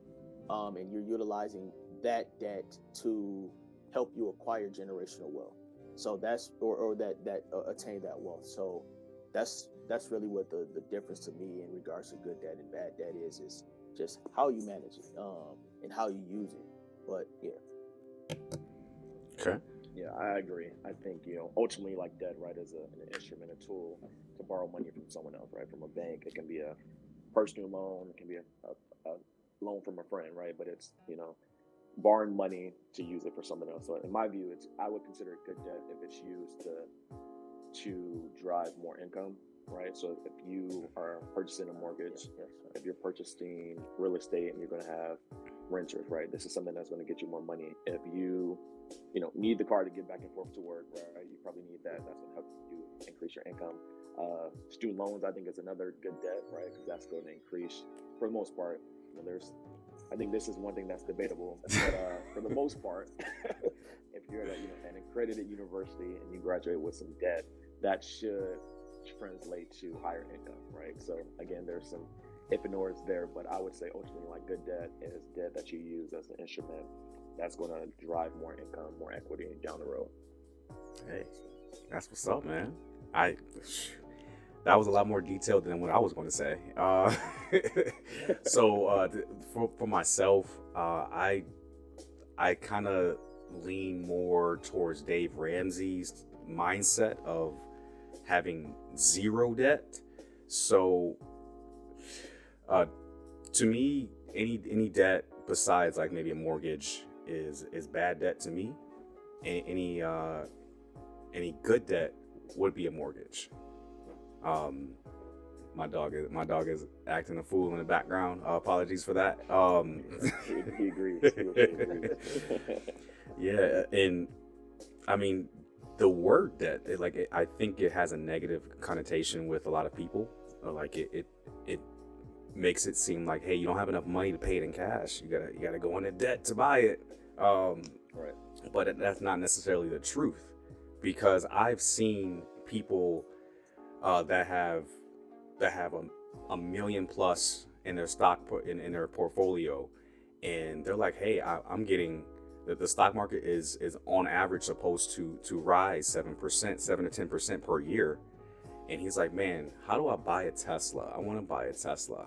and you're utilizing that debt to help you acquire generational wealth. So that's or that attain that wealth. So that's really what the difference to me in regards to good debt and bad debt is just how you manage it, and how you use it. But yeah. Okay. Yeah, I agree. I think, ultimately, like debt, right, is an instrument, a tool to borrow money from someone else, right? From a bank. It can be a personal loan, it can be a loan from a friend, right? But it's, borrowing money to use it for someone else. So in my view, I would consider it good debt if it's used to drive more income, right? So if you are purchasing a mortgage, if you're purchasing real estate and you're going to have renters, right? This is something that's going to get you more money. If you need the car to get back and forth to work, right? You probably need that. That's going to help you increase your income. Student loans, I think, is another good debt, right? Because that's going to increase, for the most part. I think this is one thing that's debatable, but for the most part, if you're at an accredited university and you graduate with some debt, that should translate to higher income, right? So again, there's some if and ors there, but I would say ultimately, like, good debt is debt that you use as an instrument that's going to drive more income, more equity down the road. Hey, that's what's up, man. That was a lot more detailed than what I was going to say. So for myself, I kind of lean more towards Dave Ramsey's mindset of having zero debt. So to me, any debt besides like maybe a mortgage is bad debt to me. Any good debt would be a mortgage. My dog is acting a fool in the background. Apologies for that. He agrees. Yeah, and I mean the word debt, I think it has a negative connotation with a lot of people. Like it makes it seem like, hey, you don't have enough money to pay it in cash. You gotta go into debt to buy it. Right. But that's not necessarily the truth, because I've seen people that have a million plus in their in their portfolio, and they're like, hey, I'm getting the stock market is on average supposed to rise 7% 7 to 10% per year, and he's like, man, how do I buy a Tesla? I want to buy a Tesla.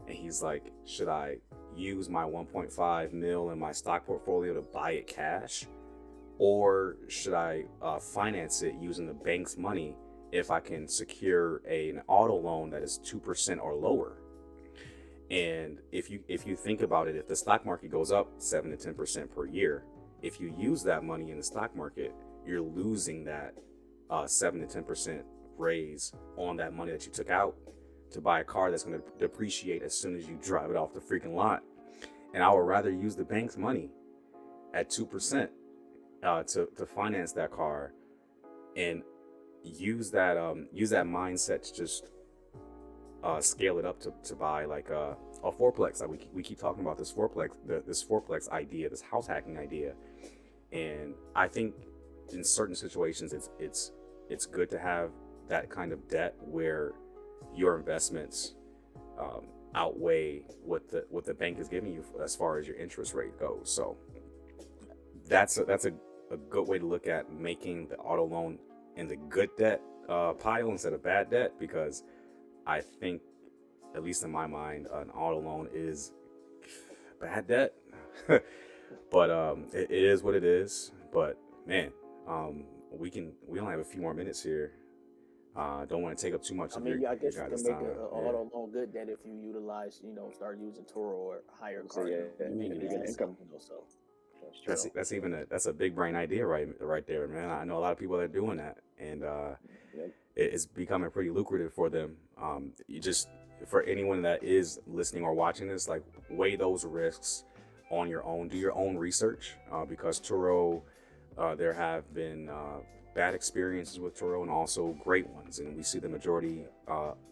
And he's like, should I use my 1.5 mil in my stock portfolio to buy it cash, or should I finance it using the bank's money if I can secure an auto loan that is 2% or lower? And if you think about it, if the stock market goes up 7 to 10% per year, if you use that money in the stock market, you're losing that 7 to 10% raise on that money that you took out to buy a car that's going to depreciate as soon as you drive it off the freaking lot. And I would rather use the bank's money at 2% to finance that car, and use that mindset to just scale it up to buy like a a fourplex. Like we keep talking about this fourplex idea, this house hacking idea, and I think in certain situations it's good to have that kind of debt where your investments outweigh what the bank is giving you as far as your interest rate goes. So that's a good way to look at making the auto loan in the good debt pile instead of bad debt, because I think, at least in my mind, an auto loan is bad debt. But it is what it is. But man, we only have a few more minutes here. Don't want to take up too much I of mean, your I guess you guys' can make time. an auto loan good then if you utilize, start using Turo or hire a So car. yeah, You make and an you get asset, income. so That's true. That's a big brain idea right there, man. I know a lot of people that are doing that, and Yep. it's becoming pretty lucrative for them. You just, for anyone that is listening or watching this, like, weigh those risks on your own. Do your own research, because Turo, there have been bad experiences with Turo and also great ones, and we see the majority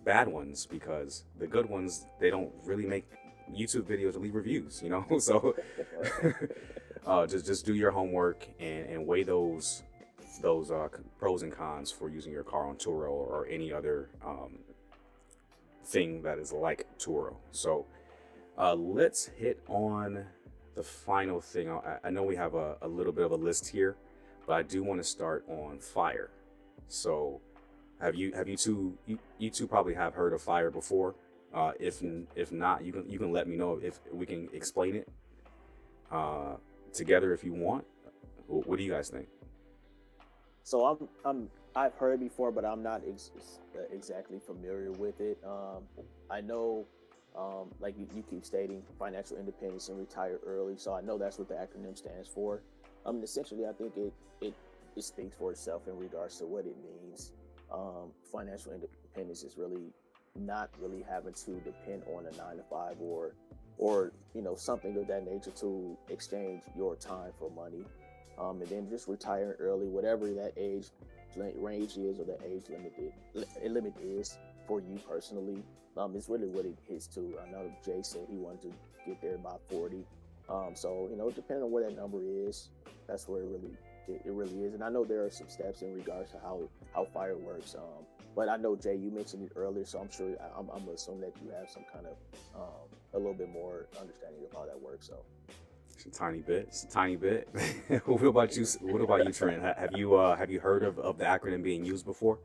bad ones, because the good ones, they don't really make YouTube videos or leave reviews, so just do your homework and weigh those pros and cons for using your car on Turo or any other thing that is like Turo. So let's hit on the final thing. I know we have a little bit of a list here, but I do want to start on F.I.R.E. So have you two probably have heard of F.I.R.E. before? If not, you can let me know if we can explain it together if you want. What do you guys think? So I've heard before, but I'm not exactly familiar with it. I know, like you keep stating, financial independence and retire early. So I know that's what the acronym stands for. Essentially, I think it speaks for itself in regards to what it means. Financial independence is really not really having to depend on a 9 to 5 or something of that nature to exchange your time for money. And then just retiring early, whatever that age range is or the age limit is for you personally, is really what it hits to. I know Jay said he wanted to get there by 40. So depending on where that number is, that's where it really is. And I know there are some steps in regards to how F.I.R.E. works. But I know, Jay, you mentioned it earlier, so I'm sure I'm assuming that you have some kind of a little bit more understanding of how that works. So. It's a tiny bit. What about you, Trent? Have you heard of the acronym being used before?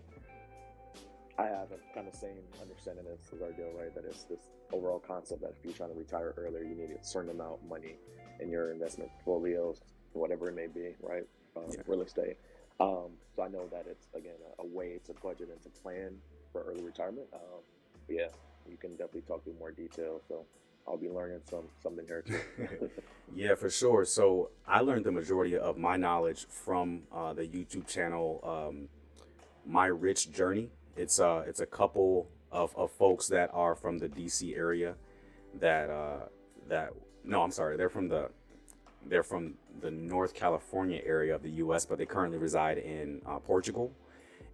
I have a kind of same understanding as Adrell, right? That it's this overall concept that if you're trying to retire earlier, you need a certain amount of money in your investment portfolios, whatever it may be, right? Real estate. So I know that it's, again, a way to budget and to plan for early retirement. Yeah, you can definitely talk through more detail. So I'll be learning something here too. Yeah, for sure. So I learned the majority of my knowledge from the YouTube channel, My Rich Journey. It's a couple of folks that are from the DC area they're from the North California area of the U.S., but they currently reside in Portugal.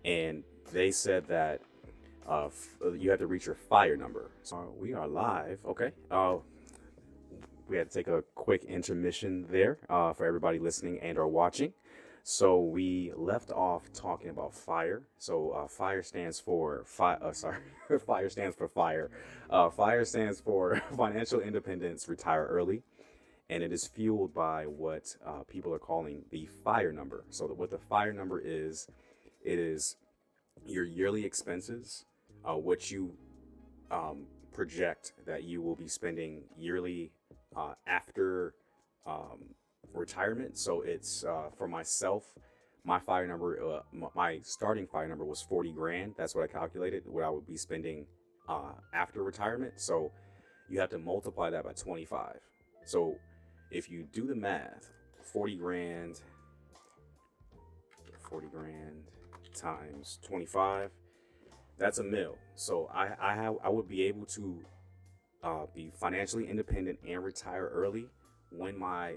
And they said that you have to reach your F.I.R.E. number. So we are live. Okay. We had to take a quick intermission there for everybody listening and or watching. So we left off talking about F.I.R.E. So F.I.R.E. stands for F.I.R.E. stands for F.I.R.E. F.I.R.E. stands for Financial Independence, Retire Early. And it is fueled by what people are calling the F.I.R.E. number. So what the F.I.R.E. number is, it is your yearly expenses, what you project that you will be spending yearly after retirement. So it's for myself, my F.I.R.E. number, my starting F.I.R.E. number was 40 grand. That's what I calculated, what I would be spending after retirement. So you have to multiply that by 25. So if you do the math, 40 grand times 25, that's $1 million. So I would be able to be financially independent and retire early when my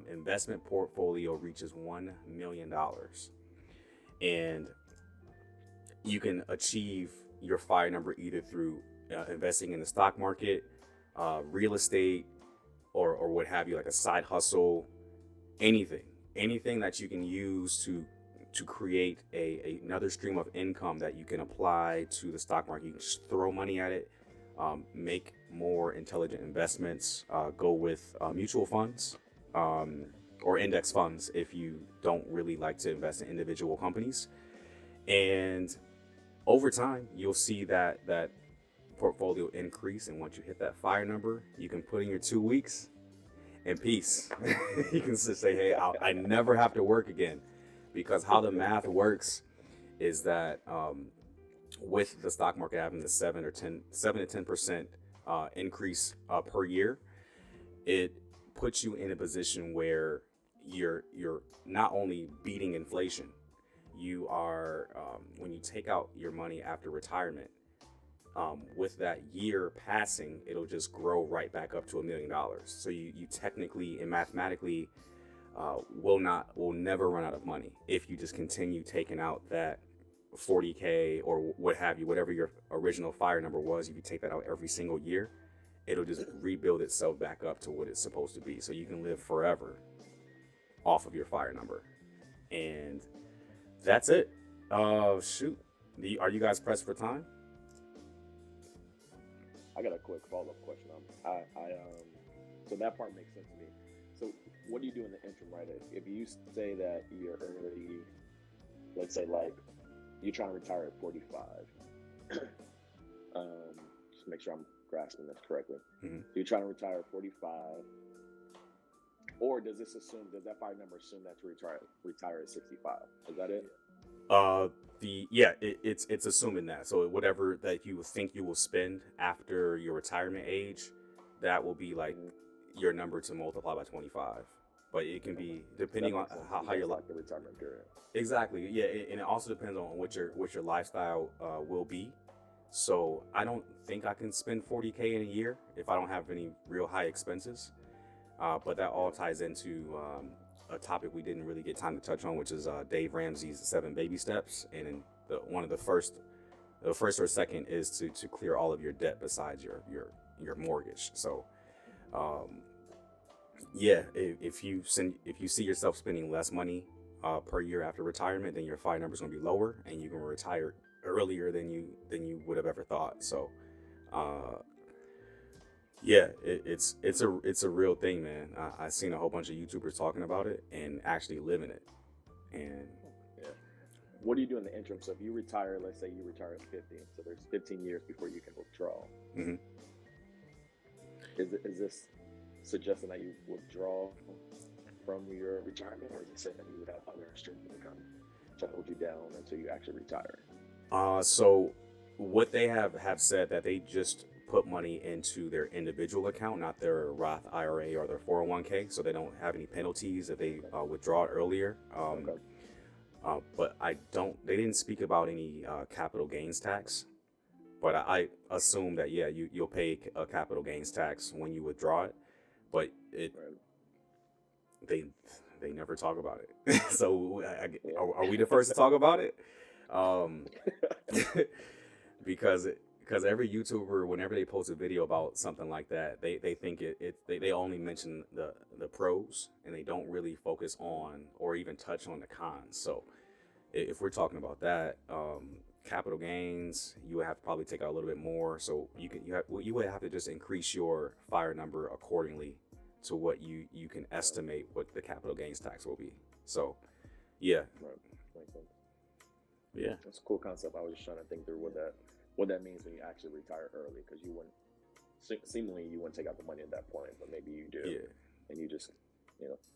investment portfolio reaches $1 million. And you can achieve your F.I.R.E. number either through investing in the stock market, real estate, or what have you, like a side hustle, anything that you can use to create another stream of income that you can apply to the stock market. You can just throw money at it, make more intelligent investments, go with mutual funds, or index funds if you don't really like to invest in individual companies. And over time, you'll see that portfolio increase. And once you hit that FIRE number, you can put in your 2 weeks and peace. You can just say, hey, I never have to work again. Because how the math works is that with the stock market having the 7 to 10% increase per year, it puts you in a position where you're not only beating inflation, you are when you take out your money after retirement, with that year passing, it'll just grow right back up to $1 million. So you technically and mathematically will never run out of money if you just continue taking out that 40K or what have you, whatever your original FIRE number was. If you take that out every single year, it'll just rebuild itself back up to what it's supposed to be. So you can live forever off of your FIRE number. And that's it. Shoot. Are you guys pressed for time? I got a quick follow-up question. So that part makes sense to me. So what do you do in the interim, right? If you say that you're early, let's say like you're trying to retire at 45, just make sure I'm grasping this correctly. Mm-hmm. So you're trying to retire at 45, or does that FIRE number assume that to retire at 65? Is that it? It's assuming that. So whatever that you think you will spend after your retirement age, that will be like your number to multiply by 25. But it can be depending on how your like the retirement period. Exactly. Yeah, and it also depends on what your lifestyle will be. So I don't think I can spend 40K in a year if I don't have any real high expenses. But that all ties into a topic we didn't really get time to touch on, which is Dave Ramsey's 7 baby steps. And one of the first or second is to clear all of your debt besides your mortgage. So, if you see yourself spending less money per year after retirement, then your FIRE number is going to be lower, and you can retire earlier than you would have ever thought. So, it's a real thing, man. I've seen a whole bunch of YouTubers talking about it and actually living it. And yeah, what do you do in the interim? So if you retire, let's say you retire at 50, so there's 15 years before you can withdraw. Mm-hmm. Is this suggesting that you withdraw from your retirement, or is it saying that you would have other streams of income to hold you down until you actually retire? So what they have said that they just put money into their individual account, not their Roth IRA or their 401k, so they don't have any penalties if they withdraw it earlier. Okay. But they didn't speak about any capital gains tax, but I assume that you'll pay a capital gains tax when you withdraw it, but they never talk about it. So are we the first to talk about it? Because every YouTuber, whenever they post a video about something like that, they think they only mention the pros, and they don't really focus on or even touch on the cons. So if we're talking about that, capital gains, you would have to probably take out a little bit more. So you would have to just increase your FIRE number accordingly to what you can estimate what the capital gains tax will be. So yeah. Right. Makes sense. Yeah. That's a cool concept. I was just trying to think through what that means when you actually retire early, because you wouldn't take out the money at that point, but maybe you do. Yeah. And you just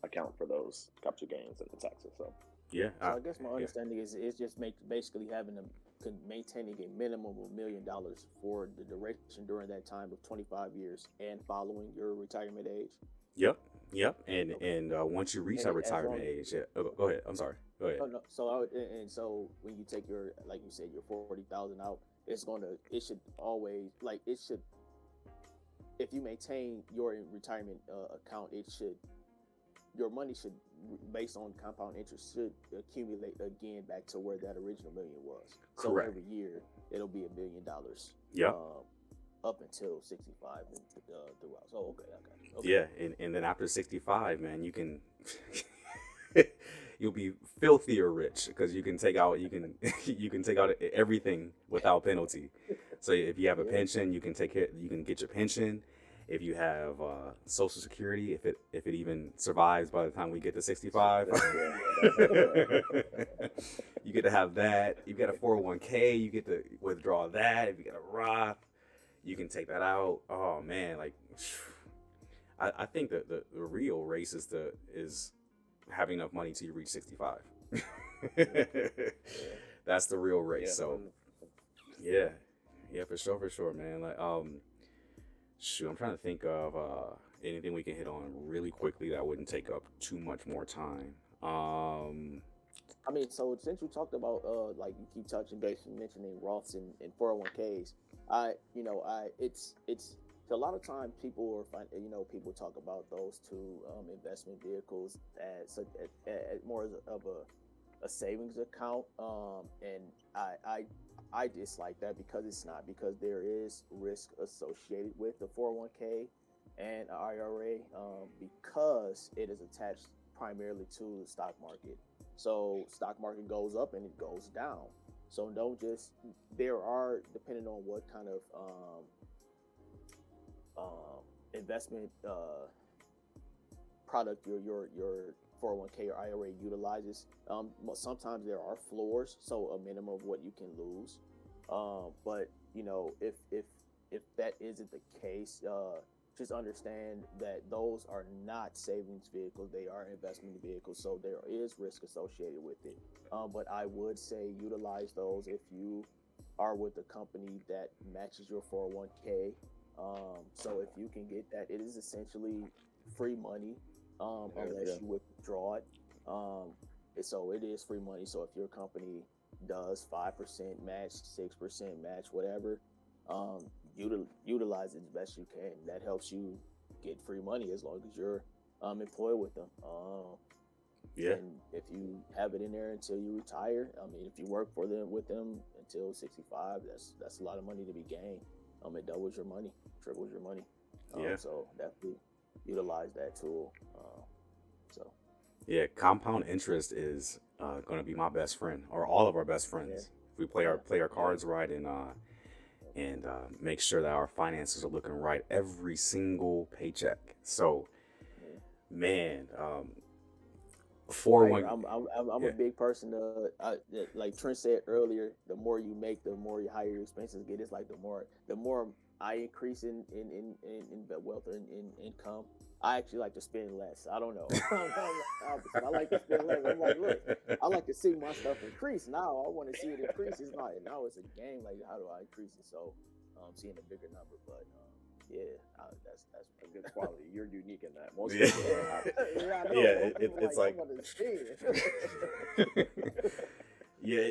account for those capital gains and the taxes. So yeah. So I guess my understanding is it's just basically maintaining a minimum of $1 million for the duration during that time of 25 years and following your retirement age. Yep. And once you reach that retirement age, go ahead. I'm sorry. Go ahead. Oh, no. So when you take your, like you said, your 40,000 out, if you maintain your retirement account, your money should, based on compound interest, should accumulate again back to where that original million was. So Correct. every year it'll be $1 million. Yeah. up until 65 and throughout. So okay, I got you. Okay. Yeah, and then after 65, man, you can you'll be filthier rich because you can you can take out everything without penalty. So if you have a Yeah. pension, you can get your pension. If you have Social Security, if it even survives by the time we get to 65, Yeah, that's you get to have that. You get a 401k, you get to withdraw that. If you get a Roth, you can take that out. Oh man, like I think that the real race is having enough money till you reach 65. Yeah. That's the real race. yeah. So yeah, yeah, for sure, man. Like shoot, I'm trying to think of anything we can hit on really quickly that wouldn't take up too much more time. I mean, so since you talked about like you keep touching base and mentioning Roths and 401ks, it's so a lot of times people are people talk about those two investment vehicles as more as of a savings account, and I dislike that because it's not, because there is risk associated with the 401k and IRA, because it is attached primarily to the stock market. So stock market goes up and it goes down. So don't just, there are, depending on what kind of investment product your 401k or IRA utilizes. Sometimes there are floors, so a minimum of what you can lose. But if that isn't the case, just understand that those are not savings vehicles; they are investment vehicles. So there is risk associated with it. But I would say utilize those if you are with a company that matches your 401k. So if you can get that, it is essentially free money, unless yeah. you withdraw it. So it is free money. So if your company does 5% match, 6% match, whatever, um, utilize it as best you can. That helps you get free money as long as you're employed with them. Yeah, And if you have it in there until you retire, I mean, if you work for them with them until 65, that's a lot of money to be gained. It doubles your money, triples your money. yeah, So definitely utilize that tool. So yeah. Compound interest is going to be my best friend, or all of our best yeah, friends. If we play our Yeah. cards right and make sure that our finances are looking right every single paycheck. So, yeah. man, I four agree. one, I'm a yeah, big person. Like Trent said earlier, the more you make, the more higher your expenses get. It's like the more I increase in wealth or in income, I actually like to spend less. I don't know. I'm the opposite. I like to spend less. I'm like, look, I like to see my stuff increase. Now I want to see it increase. It's not. Now it's a game. Like, how do I increase it? So, seeing a bigger number, but. Yeah, that's A good quality. You're unique in that. Most yeah, people are the opposite. yeah, I know. yeah. Most people It's like I'm like, gonna spend. yeah,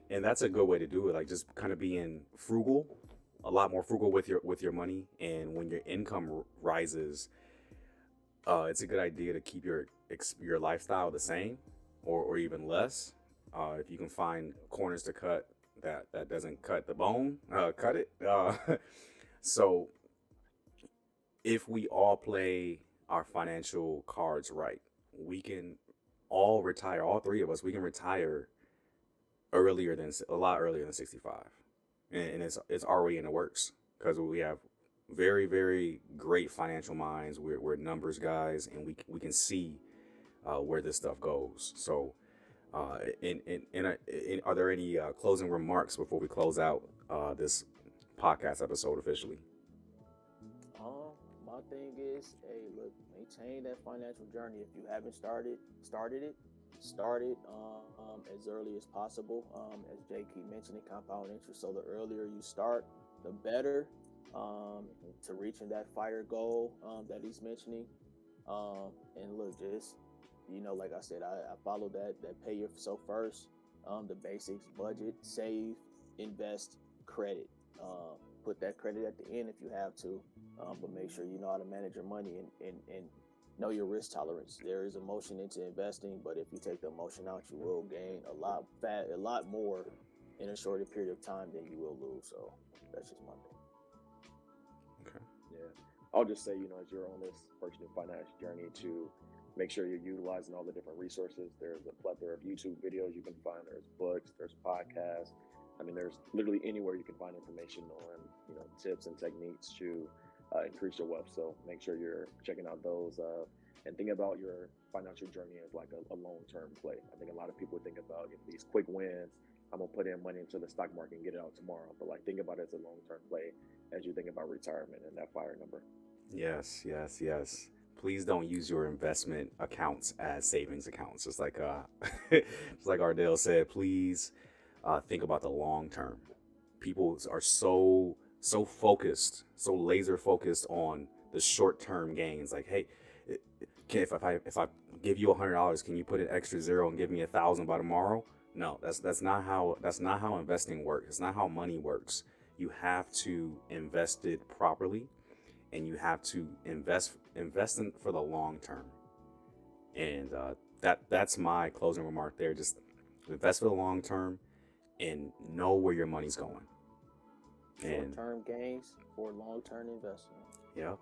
and that's a good way to do it. Like just kind of being frugal, a lot more frugal with your money, and when your income rises, it's a good idea to keep your lifestyle the same, or even less. If you can find corners to cut that doesn't cut the bone, cut it. So if we all play our financial cards right, we can all retire. All three of us, we can retire a lot earlier than 65, and it's already in the works because we have very great financial minds. We're numbers guys, and we can see where this stuff goes. So, are there any closing remarks before we close out this podcast episode officially? My thing is, hey, look, maintain that financial journey. If you haven't started it, start it as early as possible. As Jay keep mentioning, compound interest. So the earlier you start, the better. To reaching that fire goal that he's mentioning. And look, just like I said, I follow that pay yourself first. The basics: budget, save, invest, credit. Put that credit at the end if you have to, but make sure you know how to manage your money and know your risk tolerance. There is emotion into investing, but if you take the emotion out, you will gain a lot more in a shorter period of time than you will lose. So that's just my thing. And I'll just say, as you're on this personal finance journey, to make sure you're utilizing all the different resources. There's a plethora of YouTube videos you can find. There's books, there's podcasts. I mean, there's literally anywhere you can find information on, tips and techniques to increase your wealth. So make sure you're checking out those and think about your financial journey as like a long-term play. I think a lot of people think about these quick wins. I'm gonna put in money into the stock market and get it out tomorrow. But like, think about it as a long-term play as you think about retirement and that FIRE number. Yes, yes, yes. Please don't use your investment accounts as savings accounts. Just like just like Adrell said, please think about the long term. People are so focused, so laser focused on the short term gains. Like, hey, if I give you $100, can you put an extra zero and give me 1,000 by tomorrow? No, that's not how investing works. It's not how money works. You have to invest it properly, and you have to invest in for the long term. And that's my closing remark there. Just invest for the long term and know where your money's going. And short-term gains for long-term investment. Yep.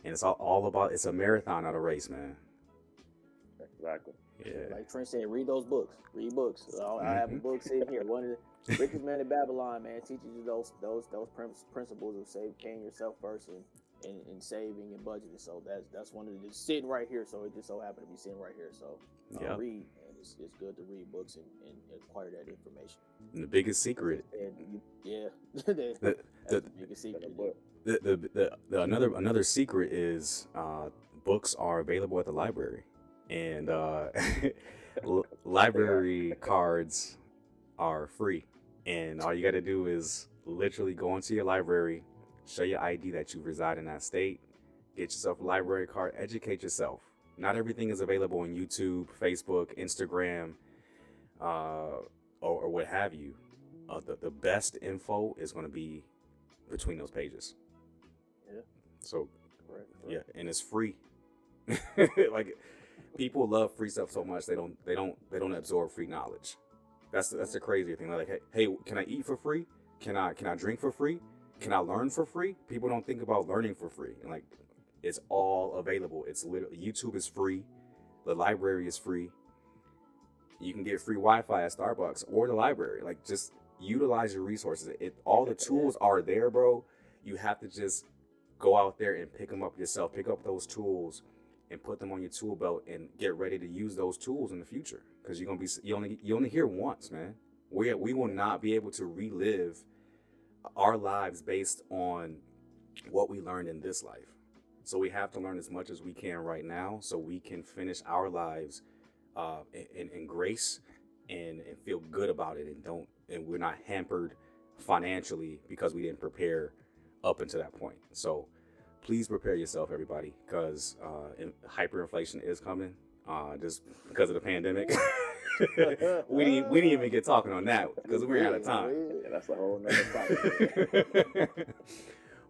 And it's all about, it's a marathon, not a race, man. Exactly. Yeah. Like Trent said, read those books. Read books. I have a book sitting here. One of the richest man in Babylon, man, teaches you those principles of paying yourself first and saving and budgeting. So that's one of the, just sitting right here. So it just so happened to be sitting right here. So read, and it's good to read books and acquire that information. And the biggest secret, that's the biggest secret. Another secret is books are available at the library, and library cards are free, and all you got to do is literally go into your library, show your ID that you reside in that state, get yourself a library card, educate yourself. Not everything is available on YouTube, Facebook, Instagram, or what have you. The best info is going to be between those pages. Yeah. So, correct. Yeah, and it's free. Like, people love free stuff so much they don't absorb free knowledge. That's the crazy thing. Like, hey, can I eat for free? Can I drink for free? Can I learn for free? People don't think about learning for free. And like, it's all available. It's literally, YouTube is free. The library is free. You can get free Wi-Fi at Starbucks or the library. Like, just utilize your resources. All the tools are there, bro. You have to just go out there and pick them up yourself. Pick up those tools and put them on your tool belt and get ready to use those tools in the future. Because you only hear once, man. We will not be able to relive our lives based on what we learned in this life. So we have to learn as much as we can right now, so we can finish our lives in grace and feel good about it, and we're not hampered financially because we didn't prepare up until that point. So please prepare yourself, everybody, because hyperinflation is coming just because of the pandemic. we didn't even get talking on that because we're out of time. Yeah, that's a whole nother topic.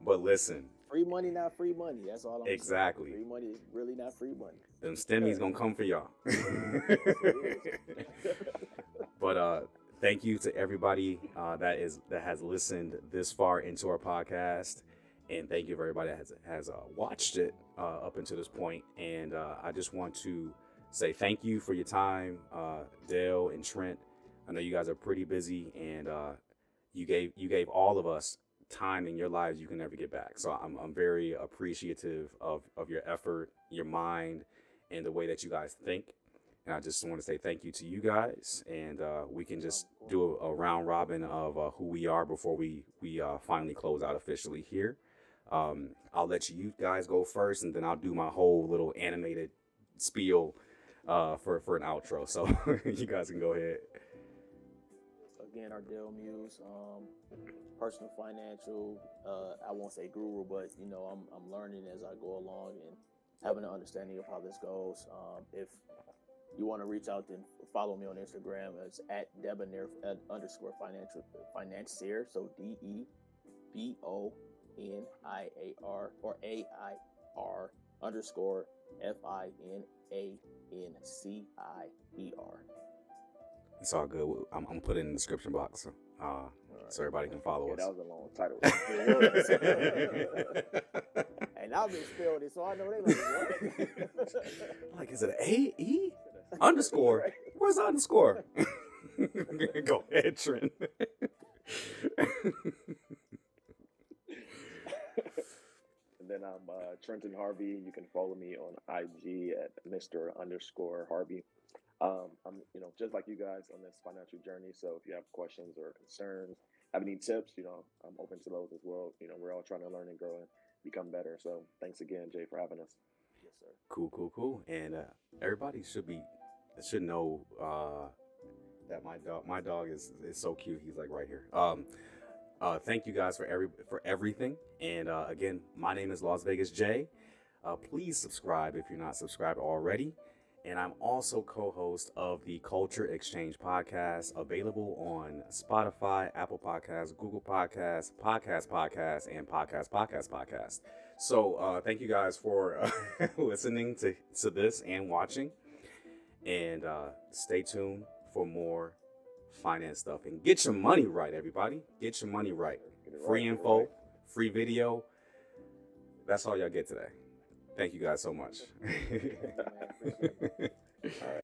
But listen, free money, not free money. That's all I'm exactly saying. Free money is really not free money. Them stimmies gonna come for y'all. But thank you to everybody that has listened this far into our podcast, and thank you for everybody that has watched it up until this point. And I just want to say thank you for your time, Dale and Trent. I know you guys are pretty busy, and you gave all of us time in your lives you can never get back. So I'm very appreciative of your effort, your mind, and the way that you guys think. And I just want to say thank you to you guys, and we can just do a round robin of who we are before we finally close out officially here. I'll let you guys go first, and then I'll do my whole little animated spiel for an outro. So you guys can go ahead. Again, Adrell Muse, personal financial, I won't say guru, but I'm learning as I go along and having an understanding of how this goes. If you want to reach out, then follow me on Instagram. It's at Debonair _financier. So DEBONIAR or AIR _FINANCIER. It's all good. I'm put it in the description box, so everybody can follow us. That was a long title. And I've been spelled it, so I know they like, what? Like, is it A-E? Underscore? Where's the underscore? Go ahead, Trent. And then I'm Trenton Harvey. You can follow me on IG at Mr._Harvey. I'm, just like you guys on this financial journey. So if you have questions or concerns, have any tips, I'm open to those as well. We're all trying to learn and grow and become better. So thanks again, Jay, for having us. Yes, sir. Cool. And everybody should know that my dog is so cute. He's like right here. Thank you guys for everything. And again, my name is Las Vegas Jay. Please subscribe if you're not subscribed already. And I'm also co-host of the Culture Exchange podcast, available on Spotify, Apple Podcasts, Google Podcasts, Podcast, and Podcast. So thank you guys for listening to this and watching. And stay tuned for more finance stuff. And get your money right, everybody. Get your money right. Free info, free video. That's all y'all get today. Thank you guys so much. All right.